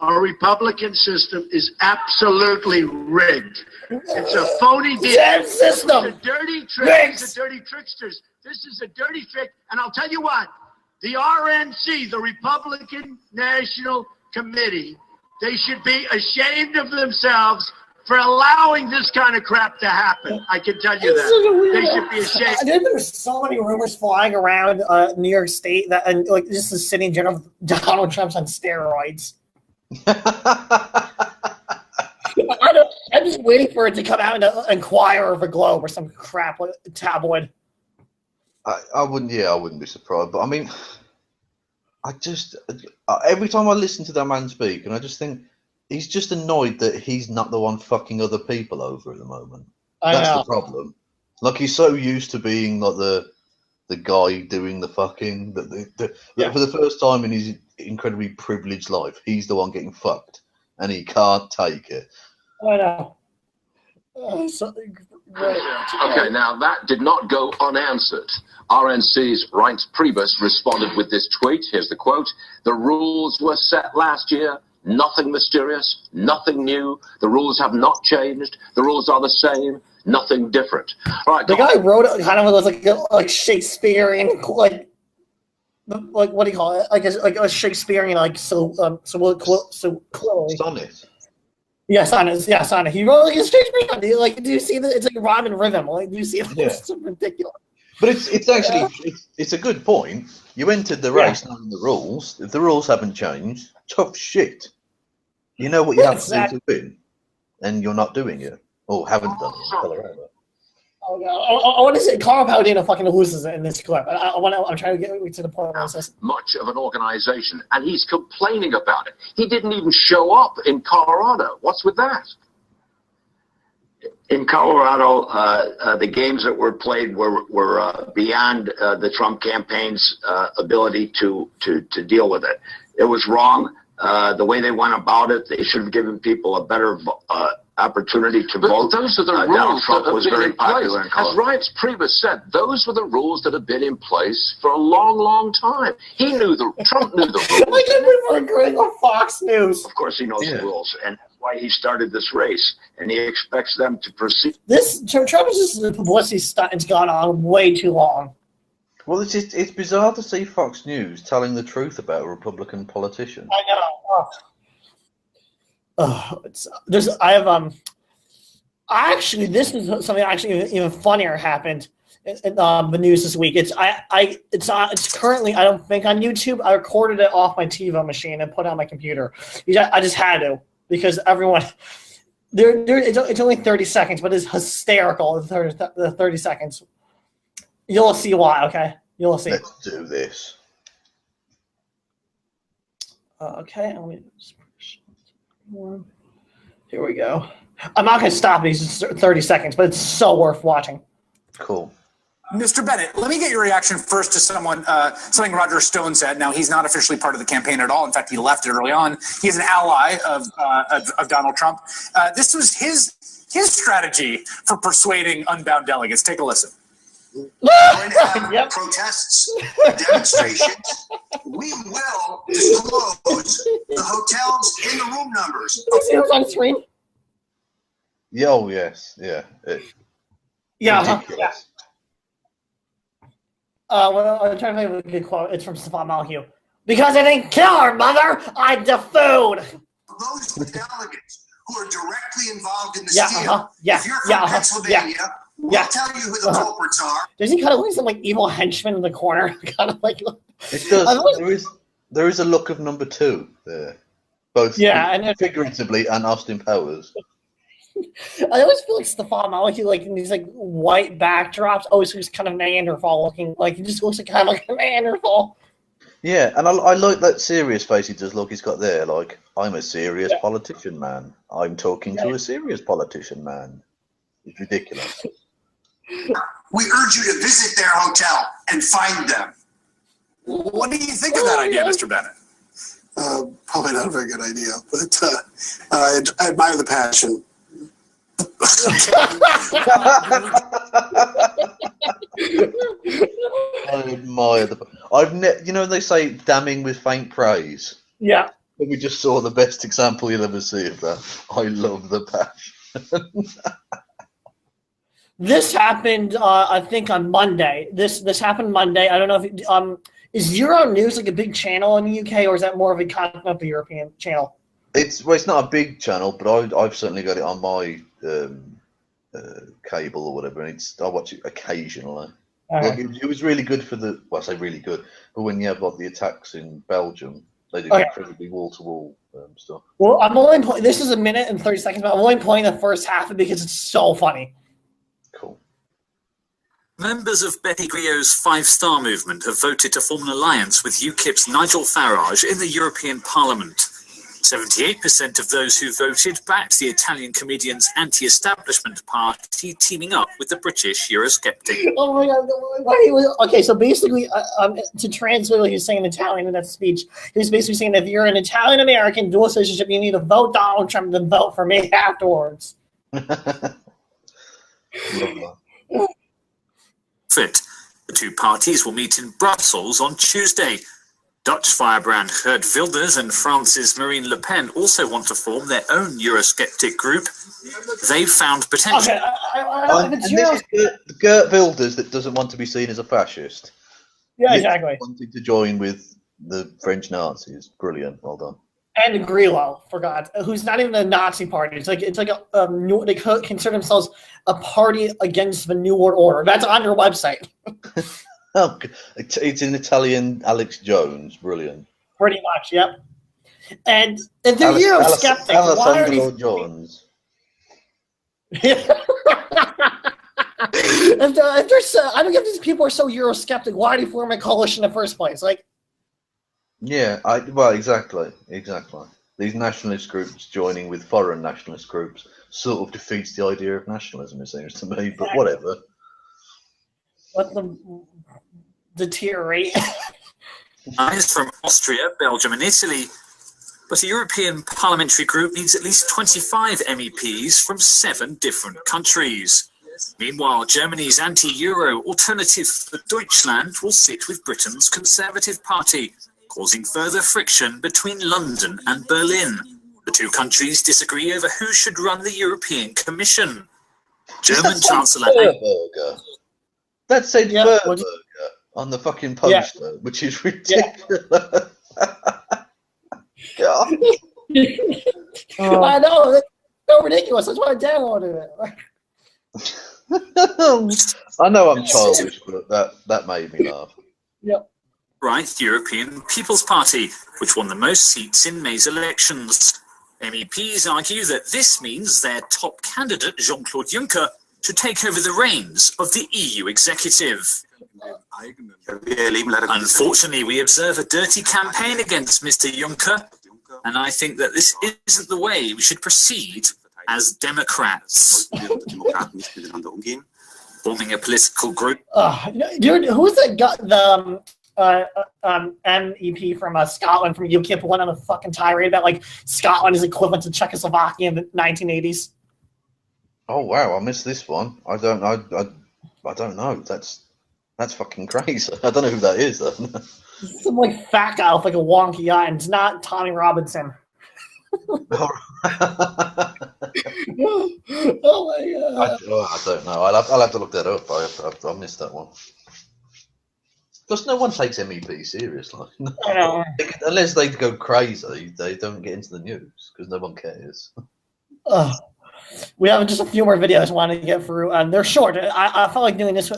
Our Republican system is absolutely rigged. It's a phony deal. System. It's a dirty trick. It's a dirty tricksters. This is a dirty trick. And I'll tell you what, the RNC, the Republican National Committee, they should be ashamed of themselves for allowing this kind of crap to happen. I can tell you that. They should be ashamed. There's so many rumors flying around New York State that, and like just the city in general, Donald Trump's on steroids. I'm just waiting for it to come out in the Inquirer of the Globe or some crap tabloid. I wouldn't be surprised. But I mean, I just every time I listen to that man speak, and I just think he's just annoyed that he's not the one fucking other people over at the moment. That's the problem. Like, he's so used to being like the guy doing the fucking that for the first time in his incredibly privileged life, he's the one getting fucked, and he can't take it. I know. Okay, now that did not go unanswered. RNC's Reince Priebus responded with this tweet. Here's the quote. "The rules were set last year. Nothing mysterious, nothing new. The rules have not changed. The rules are the same. Nothing different." All right, the guy wrote it kind of like Shakespearean, like what do you call it? Like a Shakespearean, so clearly. Sonnet. Yeah, sonnet. Yeah, sonnet. He wrote like a Shakespearean. Do you see that? It's like rhyme and rhythm. Like, do you see that? Yeah. It's ridiculous. But it's actually it's a good point. You entered the race knowing the rules. If the rules haven't changed, tough shit. You know what you have to do to win, and you're not doing it, or haven't done it in Colorado. Oh, God. I want to say Carl Palladino fucking loses it in this clip. I'm trying to get to the point where it says much of an organization, and he's complaining about it. He didn't even show up in Colorado. What's with that? In Colorado, the games that were played were beyond the Trump campaign's ability to deal with it. It was wrong. The way they went about it, they should have given people a better opportunity to But vote, those are the Donald rules Trump that have was been very in place. popular in As Colorado. Reince Priebus said, those were the rules that have been in place for a long, long time. Trump knew the rules. I can't believe we're agreeing with Fox News. Of course, he knows Yeah. the rules, and that's why he started this race, and he expects them to proceed. This Trump is just the publicity stunt. It's gone on way too long. Well, it's bizarre to see Fox News telling the truth about a Republican politician. I know. I have actually, this is something actually even funnier happened in the news this week. It's currently, I don't think, on YouTube. I recorded it off my TiVo machine and put it on my computer. I just had to, because everyone it's only 30 seconds, but it's hysterical. The 30 seconds. You'll see why. Okay, you'll see. Let's do this. Okay, let me just push one. Here we go. I'm not going to stop these 30 seconds, but it's so worth watching. Cool. Mr. Bennett, let me get your reaction first to something Roger Stone said. Now, he's not officially part of the campaign at all. In fact, he left it early on. He's an ally of Donald Trump. This was his strategy for persuading unbound delegates. Take a listen. We're going to have protests, demonstrations. We will disclose the hotels and the room numbers. See what's on the screen? Yeah, oh, yes. Yeah. Yeah. Ridiculous. Well, I'm trying to think of a good quote. It's from Stefan Malhew. Because I didn't kill her, mother. I defood. Those delegates who are directly involved in the Yeah, steal, yeah, if you're from yeah, Pennsylvania, we'll tell you who the culprits are. Does he kind of look some like evil henchman in the corner? Kind of like. It does. There is a look of number two there, both and figuratively and Austin Powers. I always feel like Stefan Malhew, like in these like white backdrops, always looks kind of Neanderthal looking. Like he just looks like kind of like a Neanderthal. Yeah, and I like that serious face he does look he's got there. Like, I'm a serious politician, man. I'm talking to a serious politician, man. It's ridiculous. We urge you to visit their hotel and find them. What do you think of that idea, Mr. Bennett? Probably not a very good idea, but I admire the passion. I admire they say damning with faint praise. Yeah. And we just saw the best example you'll ever see of that. I love the passion. This happened, I think, on Monday. This happened Monday. I don't know if is Euro News like a big channel in the UK, or is that more of a continental European channel? It's not a big channel, but I've certainly got it on my cable or whatever, and I watch it occasionally. Okay. It was really good for I say really good, but when you have like the attacks in Belgium, they did incredibly wall-to-wall stuff. Well, I'm only this is a minute and 30 seconds, but I'm only playing the first half of it because it's so funny. Cool. Members of Betty Griot's Five Star Movement have voted to form an alliance with UKIP's Nigel Farage in the European Parliament. 78% of those who voted backed the Italian comedian's anti-establishment party teaming up with the British Eurosceptic. Oh my God! Okay, so basically, to translate what he was saying in Italian in that speech, he was basically saying that if you're an Italian American dual citizenship, you need to vote Donald Trump, then vote for me afterwards. Fit. The two parties will meet in Brussels on Tuesday. Dutch firebrand Geert Wilders and France's Marine Le Pen also want to form their own Eurosceptic group. They've found potential. Okay, This is Geert Wilders that doesn't want to be seen as a fascist. Yeah, exactly. Wanting to join with the French Nazis. Brilliant. Well done. And Grillo, for God, who's not even a Nazi party. It's like they consider themselves a party against the New World Order. That's on your website. Oh, it's in Italian Alex Jones. Brilliant. Pretty much, yep. And if they're Eurosceptic, why are they... Jones. I don't get these people are so Eurosceptic. Why do you form a coalition in the first place? Like, yeah, well, exactly. These nationalist groups joining with foreign nationalist groups sort of defeats the idea of nationalism, it seems to me. But whatever. Let them deteriorate. Eyes from Austria, Belgium, and Italy But a European parliamentary group needs at least 25 MEPs from 7 different countries. Meanwhile, Germany's anti-Euro Alternative for Deutschland will sit with Britain's Conservative Party, causing further friction between London and Berlin. The two countries disagree over who should run the European Commission. German Chancellor... That said Burger on the fucking poster, which is ridiculous. God. I know, that's so ridiculous. That's why I downloaded it. I know I'm childish, but that made me laugh. Yep. Right, European People's Party, which won the most seats in May's elections. MEPs argue that this means their top candidate, Jean-Claude Juncker, should take over the reins of the EU executive. Unfortunately, we observe a dirty campaign against Mr. Juncker, and I think that this isn't the way we should proceed as Democrats. Forming a political group. Dude, who's the MEP from Scotland from UKIP went on a fucking tirade about like Scotland is equivalent to Czechoslovakia in the 1980s? Oh wow, I missed this one. I don't know. That's fucking crazy. I don't know who that is though. Some like fat guy with like a wonky eye, and it's not Tommy Robinson. Oh my god! I don't know. I'll have to look that up. I missed that one. Because no one takes MEP seriously. Unless they go crazy, they don't get into the news because no one cares. We have just a few more videos I wanted to get through, and they're short. I felt like doing this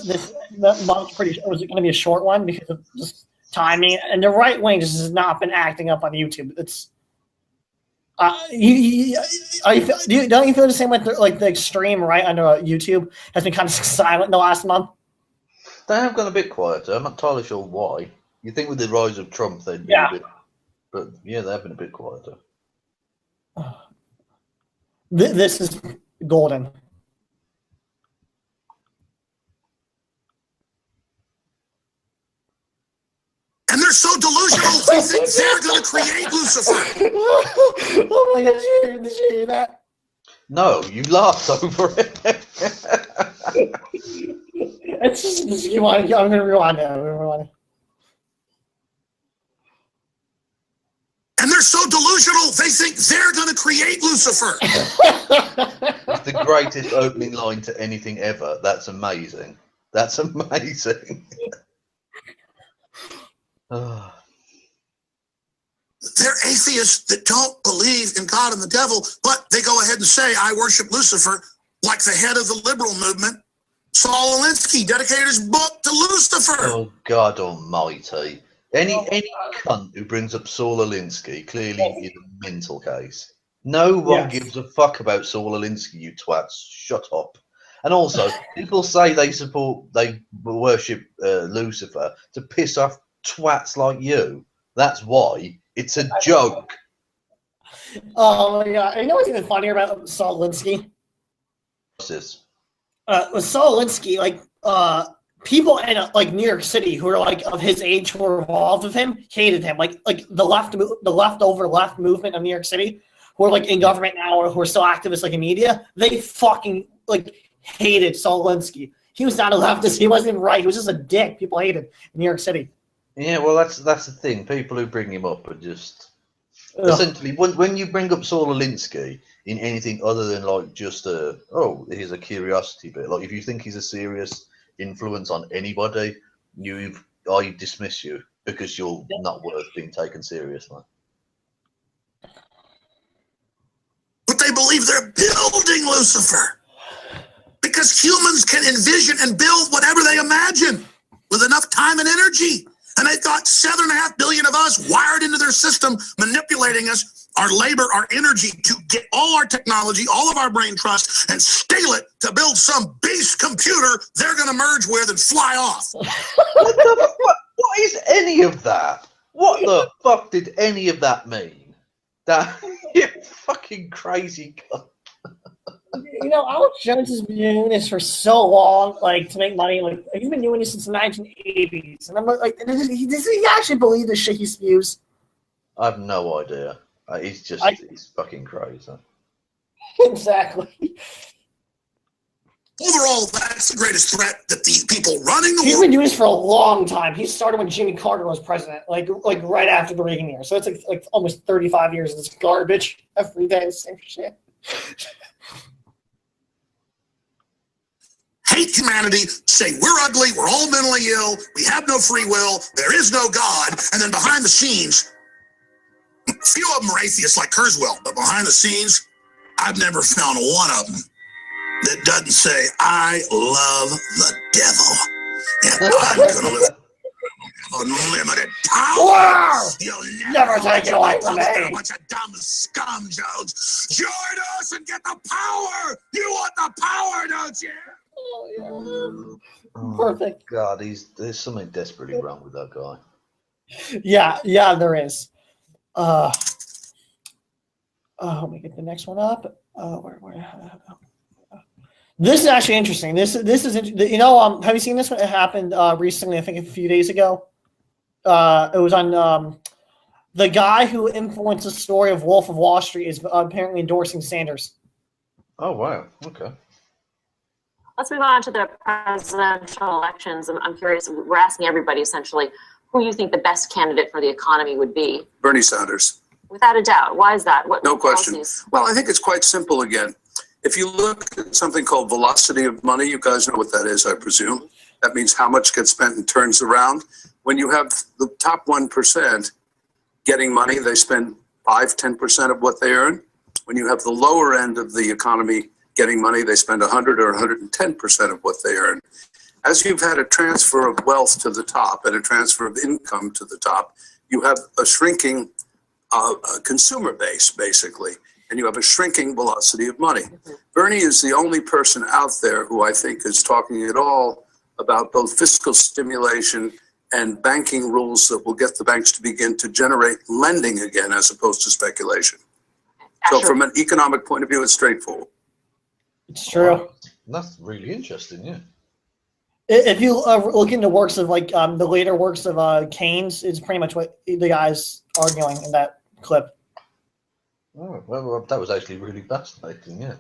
month pretty. Was going to be a short one because of just timing. And the right wing just has not been acting up on YouTube. It's don't you feel the same with the extreme right under YouTube has been kind of silent in the last month? They have gone a bit quieter. I'm not entirely sure why. You think with the rise of Trump, they'd be a bit, but yeah, they have been a bit quieter. This is golden. And they're so delusional, they think they're going to create Lucifer. Oh my gosh, did you hear that? No, you laughed over it. It's just, I'm going to rewind it. And they're so delusional, they think they're going to create Lucifer. It's the greatest opening line to anything ever. That's amazing. That's amazing. They're atheists that don't believe in God and the devil, but they go ahead and say, I worship Lucifer, like the head of the liberal movement, Saul Alinsky, dedicated his book to Lucifer. Oh, God almighty. Any cunt who brings up Saul Alinsky clearly is a mental case. No one gives a fuck about Saul Alinsky, you twats. Shut up. And also, people say they worship Lucifer to piss off twats like you. That's why. It's a joke. Oh my god! You know what's even funnier about Saul Alinsky? What's this? With Saul Alinsky, people in New York City who are of his age who were involved with him hated him. Like the leftover left movement of New York City, who are in government now or who are still activists in media, they fucking hated Saul Alinsky. He was not a leftist. He wasn't even right. He was just a dick. People hated in New York City. Yeah, well, that's the thing. People who bring him up are just essentially when you bring up Saul Alinsky in anything other than just here's a curiosity bit. Like if you think he's a serious influence on anybody, I dismiss you because you're not worth being taken seriously. But they believe they're building Lucifer because humans can envision and build whatever they imagine with enough time and energy. And they've got 7.5 billion of us wired into their system, manipulating us, our labor, our energy to get all our technology, all of our brain trust, and scale it to build some beast computer they're going to merge with and fly off. What is any of that? What the fuck did any of that mean? That you fucking crazy cunt. Alex Jones has been doing this for so long, to make money. He's been doing this since the 1980s, and I'm does he actually believe the shit he spews? I have no idea. He's fucking crazy. Exactly. Overall, that's the greatest threat that the people running the He's world. been doing this for a long time. He started when Jimmy Carter was president, like right after the Reagan year. So it's like almost 35 years of this garbage every day, same shit. Hate humanity, say we're ugly, we're all mentally ill, we have no free will, there is no God, and then behind the scenes, a few of them are atheists like Kurzweil, but behind the scenes, I've never found one of them that doesn't say, I love the devil, and I'm going to live unlimited power. Wow! You'll Never take it away from me. A bunch of dumb scum jokes. Join us and get the power. You want the power, don't you? Oh, yeah. Perfect. God, there's something desperately wrong with that guy. Yeah, there is. Let me get the next one up. This is actually interesting. This is you know, have you seen this one? It happened recently, I think a few days ago. It was on the guy who influenced the story of Wolf of Wall Street is apparently endorsing Sanders. Oh wow, okay. Let's move on to the presidential elections. I'm curious, we're asking everybody essentially who you think the best candidate for the economy would be. Bernie Sanders. Without a doubt. Why is that? What No question. policies? Well, I think it's quite simple again. If you look at something called velocity of money, you guys know what that is, I presume. That means how much gets spent and turns around. When you have the top 1% getting money, they spend 5–10% of what they earn. When you have the lower end of the economy getting money, they spend 100 or 110% of what they earn. As you've had a transfer of wealth to the top and a transfer of income to the top, you have a shrinking consumer base, basically, and you have a shrinking velocity of money. Bernie is the only person out there who I think is talking at all about both fiscal stimulation and banking rules that will get the banks to begin to generate lending again as opposed to speculation. So from an economic point of view, it's straightforward. It's true. Wow. That's really interesting, yeah. If you look into works of like the later works of Keynes, it's pretty much what the guy's arguing in that clip. Oh, well, that was actually really fascinating, yeah.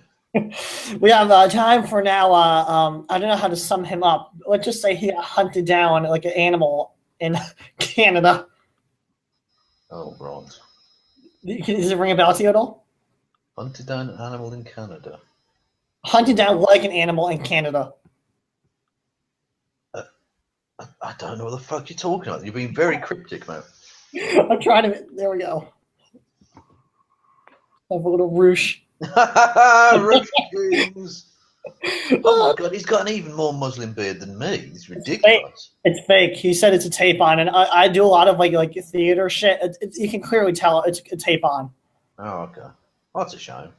We have time for now. I don't know how to sum him up. Let's just say he got hunted down like an animal in Canada. Oh, right. Does it ring a bell to you at all? Hunted down an animal in Canada. Hunted down like an animal in Canada. I don't know what the fuck you're talking about. You're being very cryptic, man. I'm trying to. There we go. Have a little roosh. Roosh. Oh my god, he's got an even more Muslim beard than me. It's ridiculous. It's fake. He said it's a tape on, and I do a lot of like theater shit. You can clearly tell it's a tape on. Oh, okay. That's a shame.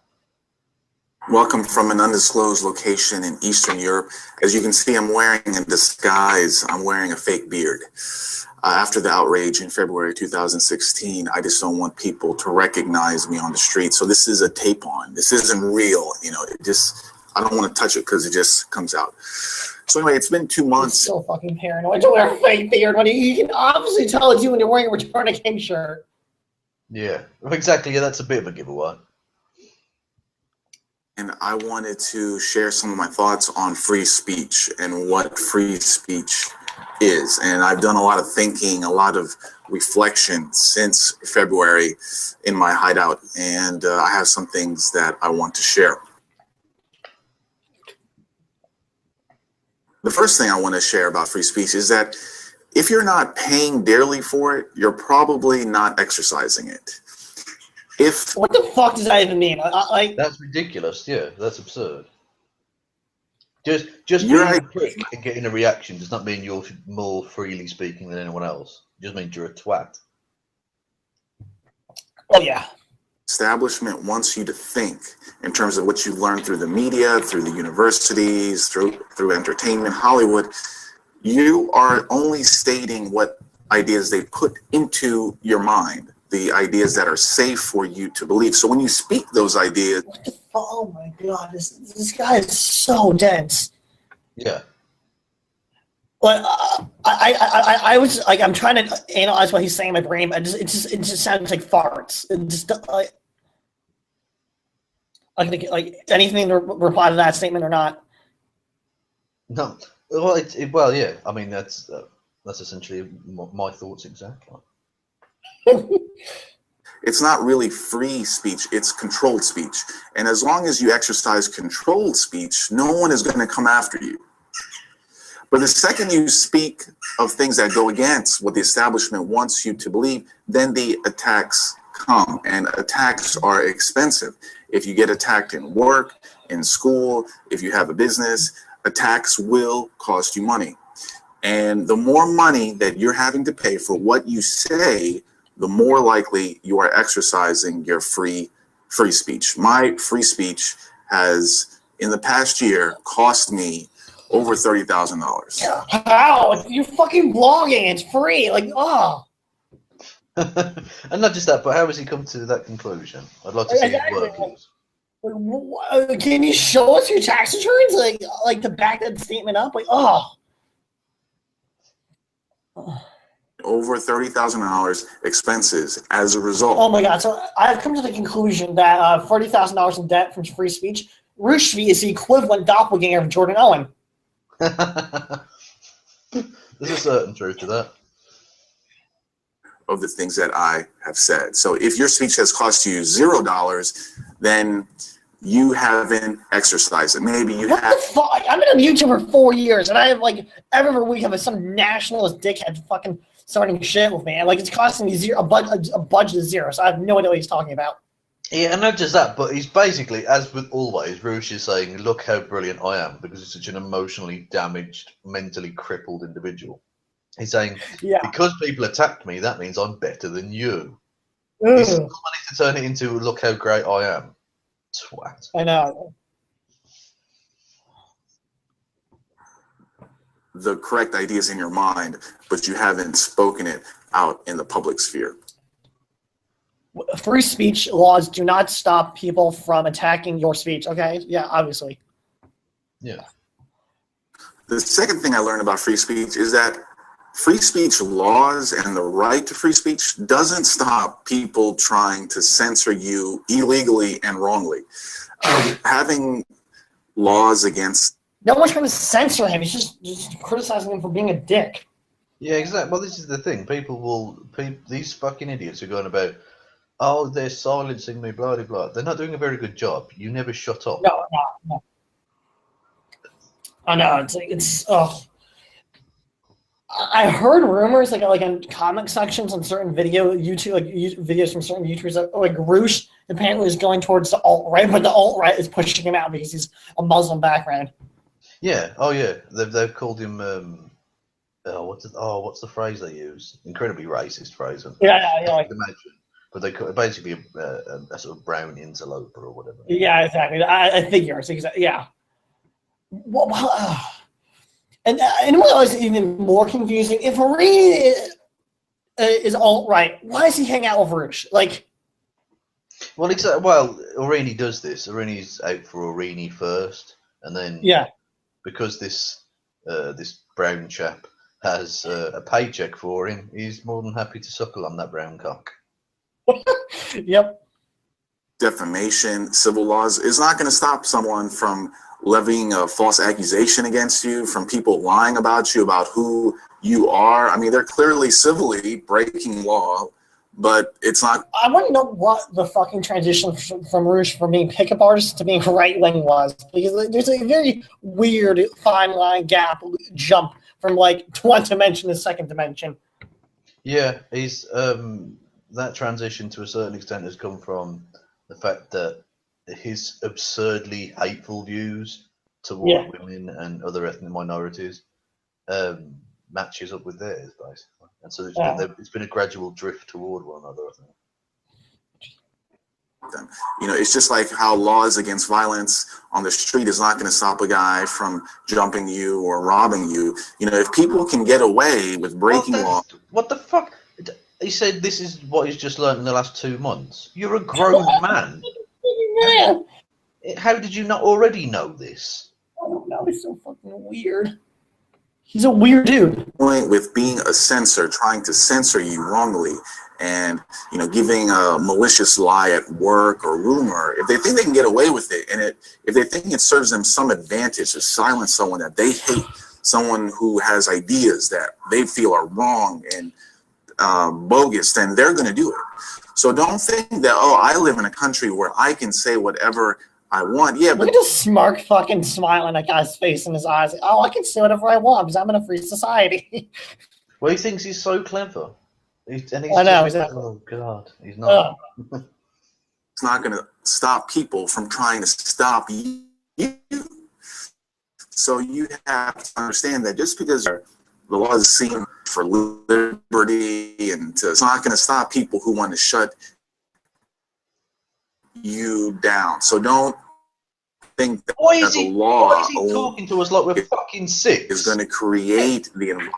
Welcome from an undisclosed location in Eastern Europe. As you can see, I'm wearing in disguise, I'm wearing a fake beard. After the outrage in February 2016, I just don't want people to recognize me on the street. So this is a tape on. This isn't real. You know, I don't want to touch it because it just comes out. So anyway, it's been 2 months. It's so fucking paranoid to wear a fake beard when you can obviously tell it's you when you're wearing a Return of King shirt. Yeah, exactly. Yeah, that's a bit of a giveaway. And I wanted to share some of my thoughts on free speech and what free speech is. And I've done a lot of thinking, a lot of reflection since February in my hideout. And I have some things that I want to share. The first thing I want to share about free speech is that if you're not paying dearly for it, you're probably not exercising it. What the fuck does that even mean? That's ridiculous. Yeah, that's absurd. Just being a prick and getting a reaction does not mean you're more freely speaking than anyone else. It just means you're a twat. Oh yeah. Establishment wants you to think in terms of what you learned through the media, through the universities, through entertainment, Hollywood. You are only stating what ideas they put into your mind, the ideas that are safe for you to believe. So when you speak those ideas... Oh my god, this guy is so dense. Yeah. But I was like, I'm trying to analyze what he's saying in my brain, but it just sounds like farts. It just like anything to reply to that statement or not? No. Well, yeah. I mean, that's essentially my thoughts exactly. It's not really free speech, it's controlled speech. And as long as you exercise controlled speech, no one is going to come after you. But the second you speak of things that go against what the establishment wants you to believe, then the attacks come. And attacks are expensive. If you get attacked in work, in school, if you have a business, attacks will cost you money. And the more money that you're having to pay for what you say, the more likely you are exercising your free speech. My free speech has, in the past year, cost me over $30,000. How? You're fucking blogging. It's free. Like, oh. And not just that, but how has he come to that conclusion? I'd like to see his workings. Can you show us your tax returns, like to back that statement up? Like, oh. Over $30,000 expenses as a result. Oh my God! So I've come to the conclusion that $40,000 in debt from free speech, Rushvi is the equivalent doppelganger of Jordan Owen. There's a certain truth to that. Of the things that I have said. So if your speech has cost you $0, then you haven't exercised it. Maybe you have. What the fuck? I've been on YouTube for 4 years, and I have like every week have some nationalist dickhead fucking starting shit with me, and like it's costing me a budget of $0. So I have no idea what he's talking about. Yeah, and not just that, but he's basically, as with always, Roosh is saying, "Look how brilliant I am," because he's such an emotionally damaged, mentally crippled individual. He's saying, because people attacked me, that means I'm better than you. He's still wanting to turn it into, "Look how great I am." Twat. I know. The correct ideas in your mind, but you haven't spoken it out in the public sphere. Free speech laws do not stop people from attacking your speech, okay? Yeah, obviously. Yeah. The second thing I learned about free speech is that free speech laws and the right to free speech doesn't stop people trying to censor you illegally and wrongly. Having laws against... No one's trying to censor him. He's just criticizing him for being a dick. Yeah, exactly. Well, this is the thing. These fucking idiots are going about, "Oh, they're silencing me, blah, blah, blah." They're not doing a very good job. You never shut up. No. I know. It's I heard rumors like in comic sections on certain videos from certain YouTubers that like Roosh apparently is going towards the alt-right, but the alt-right is pushing him out because he's a Muslim background. Yeah. Oh, yeah. They've called him. What's the phrase they use? Incredibly racist phrase. Yeah. Imagine, but they call it basically a sort of brown interloper or whatever. Yeah, exactly. I figure. Yeah. And what was even more confusing, if Marie is alt-right, why does he hang out with Roosh? Like, well, exactly. Well, Arini does this. Arini's out for Arini first, and then because this brown chap has a paycheck for him, he's more than happy to suckle on that brown cock. Yep. Defamation, civil laws is not going to stop someone from levying a false accusation against you, from people lying about you, about who you are. I mean, they're clearly civilly breaking law, but it's not. I want to know what the fucking transition from Roosh from being pickup artist to being right-wing was, because there's a very weird fine line gap jump from like one dimension to second dimension. Yeah, he's that transition to a certain extent has come from the fact that his absurdly hateful views toward women and other ethnic minorities matches up with theirs, basically. And so it's been a gradual drift toward one another, I think. You know, it's just like how laws against violence on the street is not going to stop a guy from jumping you or robbing you. You know, if people can get away with breaking law. What the fuck? He said this is what he's just learned in the last 2 months. You're a grown man. How did you not already know this? I don't know. It's so fucking weird. He's a weird dude. With being a censor, trying to censor you wrongly, and giving a malicious lie at work or rumor, if they think they can get away with it, and if they think it serves them some advantage to silence someone that they hate, someone who has ideas that they feel are wrong and bogus, then they're going to do it. So don't think that, oh, I live in a country where I can say whatever I want. Yeah, Look at this smart fucking smile on that guy's face and his eyes. Oh, I can say whatever I want because I'm in a free society. Well, he thinks he's so clever. I know. Oh, God. He's not. It's not going to stop people from trying to stop you. So you have to understand that just because the law is seen for liberty, and it's not going to stop people who want to shut you down. So don't think that the law why is he talking to us like we're fucking sick? Is going to create the environment.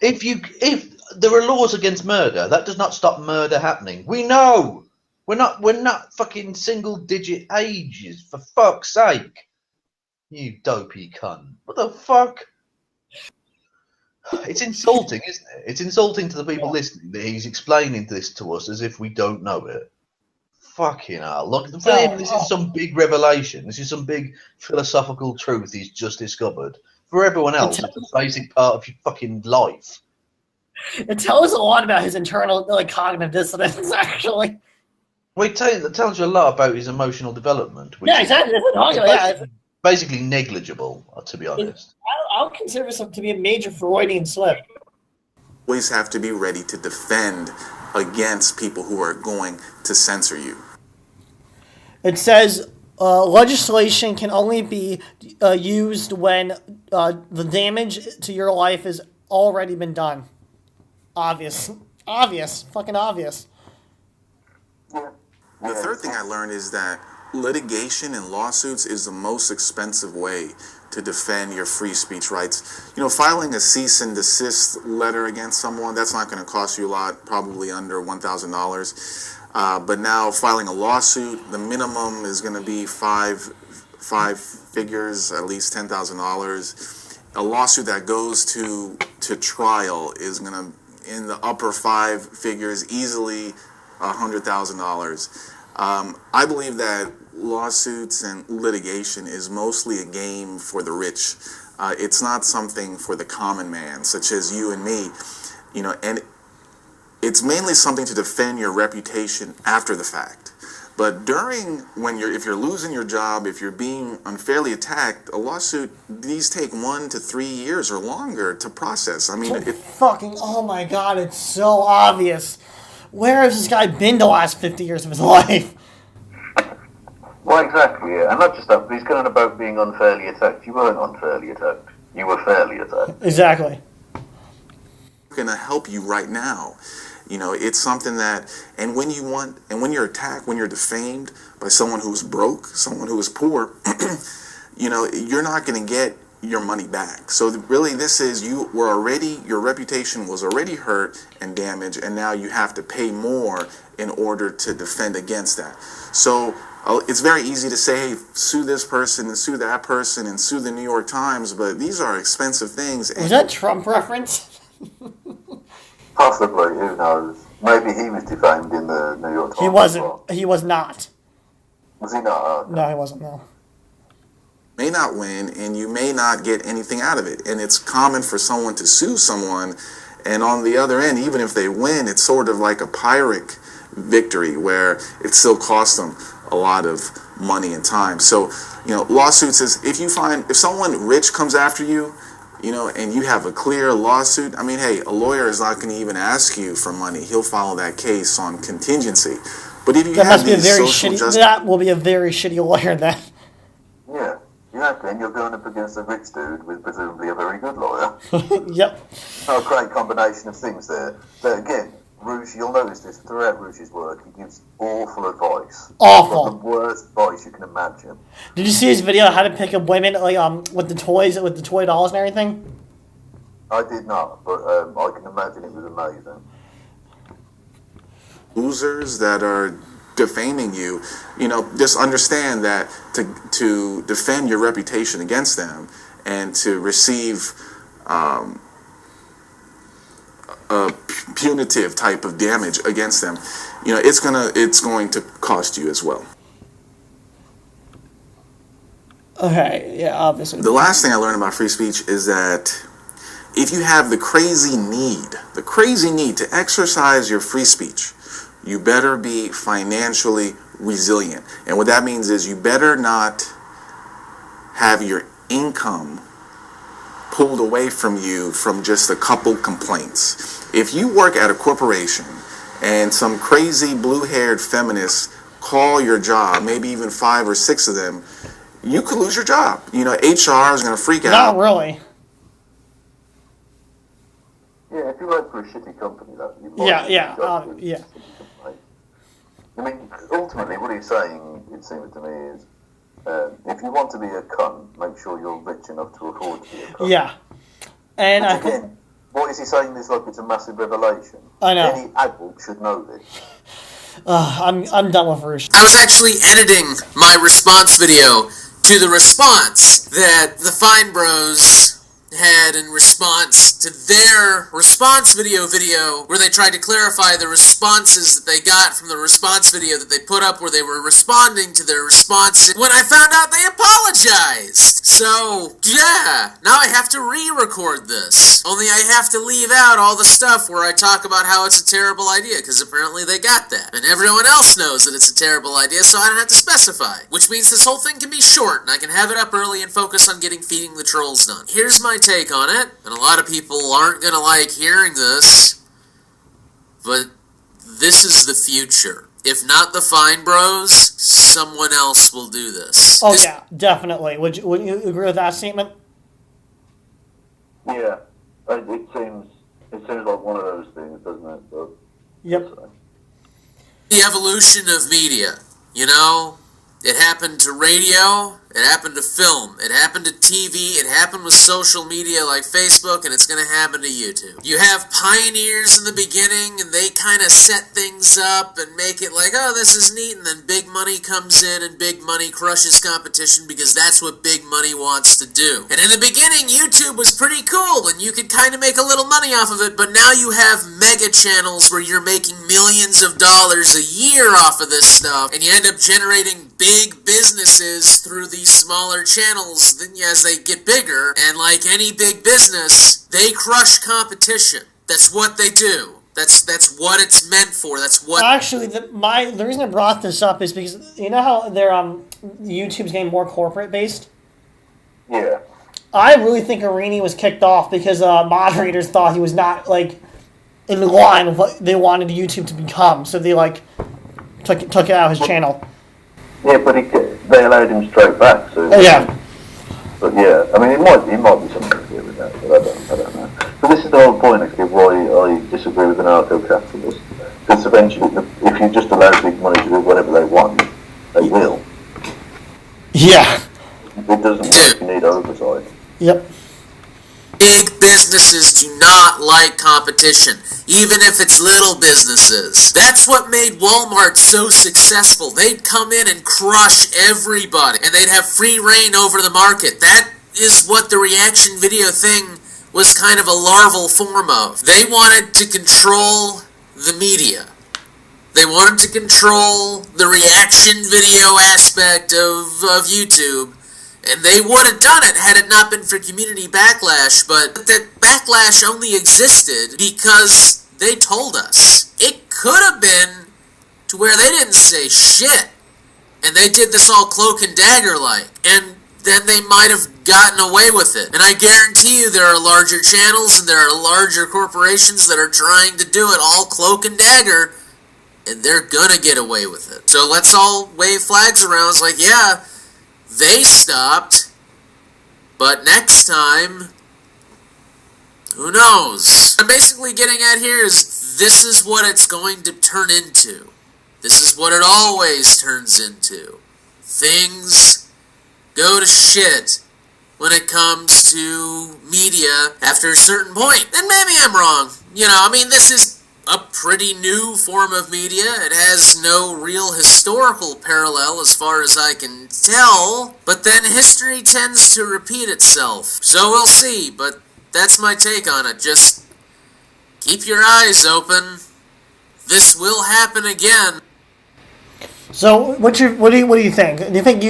If there are laws against murder, that does not stop murder happening. We know. We're not fucking single digit ages, for fuck's sake. You dopey cunt. What the fuck? It's insulting, isn't it? It's insulting to the people listening that he's explaining this to us as if we don't know it. Fucking hell. Look, for him, this is some big revelation. This is some big philosophical truth he's just discovered. For everyone else, it's a basic part of your fucking life. It tells a lot about his internal cognitive dissonance, actually. Well, it tells you a lot about his emotional development. Which exactly. is basically negligible, to be honest. I'll consider this to be a major Freudian slip. Always have to be ready to defend against people who are going to censor you. It says legislation can only be used when the damage to your life has already been done. Obvious. Fucking obvious. The third thing I learned is that litigation and lawsuits is the most expensive way to defend your free speech rights. Filing a cease and desist letter against someone, that's not going to cost you a lot, probably under $1,000. But now filing a lawsuit, the minimum is going to be five figures, at least $10,000. A lawsuit that goes to trial is going to, in the upper five figures, easily $100,000. I believe that lawsuits and litigation is mostly a game for the rich. It's not something for the common man, such as you and me. And it's mainly something to defend your reputation after the fact. But if you're losing your job, if you're being unfairly attacked, a lawsuit, these take 1 to 3 years or longer to process. I mean, oh my God, it's so obvious. Where has this guy been the last 50 years of his life? Well, exactly, yeah. And not just that, but he's going on about being unfairly attacked. You weren't unfairly attacked. You were fairly attacked. Exactly. Going to help you right now. It's something that, and when you're attacked, when you're defamed by someone who's broke, someone who is poor, you're not going to get your money back. So really, this is your reputation was already hurt and damaged, and now you have to pay more in order to defend against that. So it's very easy to say, hey, sue this person and sue that person and sue the New York Times, but these are expensive things. Was that Trump reference? Possibly, who knows? Maybe he was defamed in the New York Times. He wasn't. He was not. Was he not? No, he wasn't, no. May not win, and you may not get anything out of it. And it's common for someone to sue someone, and on the other end, even if they win, it's sort of like a Pyrrhic victory where it still costs them a lot of money and time. So, lawsuits is, if someone rich comes after you, and you have a clear lawsuit, I mean, hey, a lawyer is not going to even ask you for money. He'll follow that case on contingency. But if you that will be a very shitty lawyer then. Yeah. Exactly, and you're going up against a rich dude with presumably a very good lawyer. Yep. A great combination of things there. But again, Rouge, you'll notice this throughout Rouge's work, he gives awful advice. Awful. The worst advice you can imagine. Did you see his video on how to pick up women with the toys, with the toy dolls and everything? I did not, but I can imagine it was amazing. Losers that are defaming you, just understand that to defend your reputation against them and to receive punitive type of damage against them, it's going to cost you as well. Okay, yeah, obviously. The last thing I learned about free speech is that if you have the crazy need to exercise your free speech, you better be financially resilient. And what that means is you better not have your income pulled away from you from just a couple complaints. If you work at a corporation and some crazy blue-haired feminists call your job, maybe even 5 or 6 of them, you could lose your job. HR is going to freak out. Not really. Yeah, if you work for a shitty company, Yeah. I mean, ultimately, what he's saying, it seems to me, is if you want to be a cunt, make sure you're rich enough to afford to be a cunt. Yeah. And again, what is he saying this like it's a massive revelation? I know. Any adult should know this. I'm done with Roosh. I was actually editing my response video to the response that the Fine Bros had in response to their response video where they tried to clarify the responses that they got from the response video that they put up where they were responding to their responses when I found out they apologized. So, yeah, now I have to re-record this. Only I have to leave out all the stuff where I talk about how it's a terrible idea, because apparently they got that. And everyone else knows that it's a terrible idea, so I don't have to specify. Which means this whole thing can be short, and I can have it up early and focus on feeding the trolls done. Here's my take on it, and a lot of people aren't gonna like hearing this, but this is the future. If not the Fine Bros, someone else will do this. Oh yeah, definitely. Would you agree with that statement? Yeah, it seems like one of those things, doesn't it? But, yep. The evolution of media, it happened to radio, it happened to film, it happened to TV, it happened with social media like Facebook, and it's going to happen to YouTube. You have pioneers in the beginning, and they kind of set things up and make it like, oh, this is neat, and then big money comes in, and big money crushes competition because that's what big money wants to do. And in the beginning, YouTube was pretty cool, and you could kind of make a little money off of it, but now you have mega channels where you're making millions of dollars a year off of this stuff, and you end up generating big businesses through these smaller channels as they get bigger, and like any big business, they crush competition. That's what they do. That's what it's meant for. That's what. Actually, the reason I brought this up is because you know how their YouTube's getting more corporate based. Yeah. I really think Arini was kicked off because moderators thought he was not in line with what they wanted YouTube to become, so they took it out of his channel. Yeah, but they allowed him straight back. So yeah. But yeah, I mean, it might be something to do with that, but I don't know. But this is the whole point, actually, of why I disagree with anarcho-capitalists. Because eventually, if you just allow big money to do whatever they want, they will. Yeah. It doesn't work. You need oversight. Yep. Big businesses do not like competition, even if it's little businesses. That's what made Walmart so successful. They'd come in and crush everybody, and they'd have free reign over the market. That is what the reaction video thing was kind of a larval form of. They wanted to control the media. They wanted to control the reaction video aspect of YouTube. And they would have done it had it not been for community backlash, but that backlash only existed because they told us. It could have been to where they didn't say shit, and they did this all cloak and dagger-like, and then they might have gotten away with it. And I guarantee you there are larger channels and there are larger corporations that are trying to do it all cloak and dagger, and they're gonna get away with it. So let's all wave flags around. It's like, yeah, they stopped, but next time, who knows? What I'm basically getting at here is this is what it's going to turn into. This is what it always turns into. Things go to shit when it comes to media after a certain point. And maybe I'm wrong. This is a pretty new form of media. It has no real historical parallel as far as I can tell, but then history tends to repeat itself. So we'll see, but that's my take on it. Just keep your eyes open. This will happen again. So, what do you think? Do you think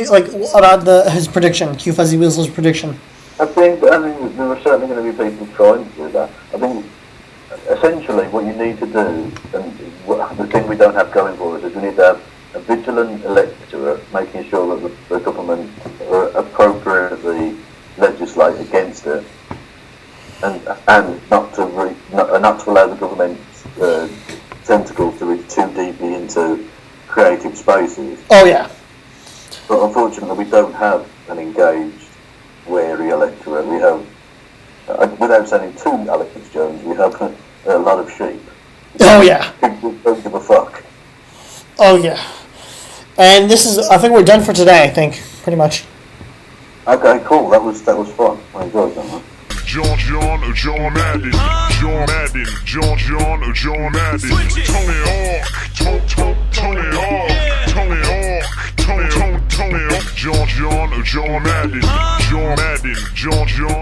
about his prediction, Q Fuzzy Weasel's prediction? I think there are certainly going to be people trying to do that. I think essentially what you need to do, and the thing we don't have going for us, is we need to have a vigilant electorate, making sure that the government appropriately legislate against it, and not to allow the government's tentacles to reach too deeply into creative spaces. Oh yeah. But unfortunately, we don't have an engaged, wary electorate. We have, without sounding too Alex Jones, we have a lot of sheep. Oh yeah. People don't give a fuck. Oh yeah. And this is, I think we're done for today. I think pretty much. Okay, cool. That was fun. I enjoyed that, man. John Madden, John Madden, John Madden, Tony Hawk, Tony Hawk, John Madden, John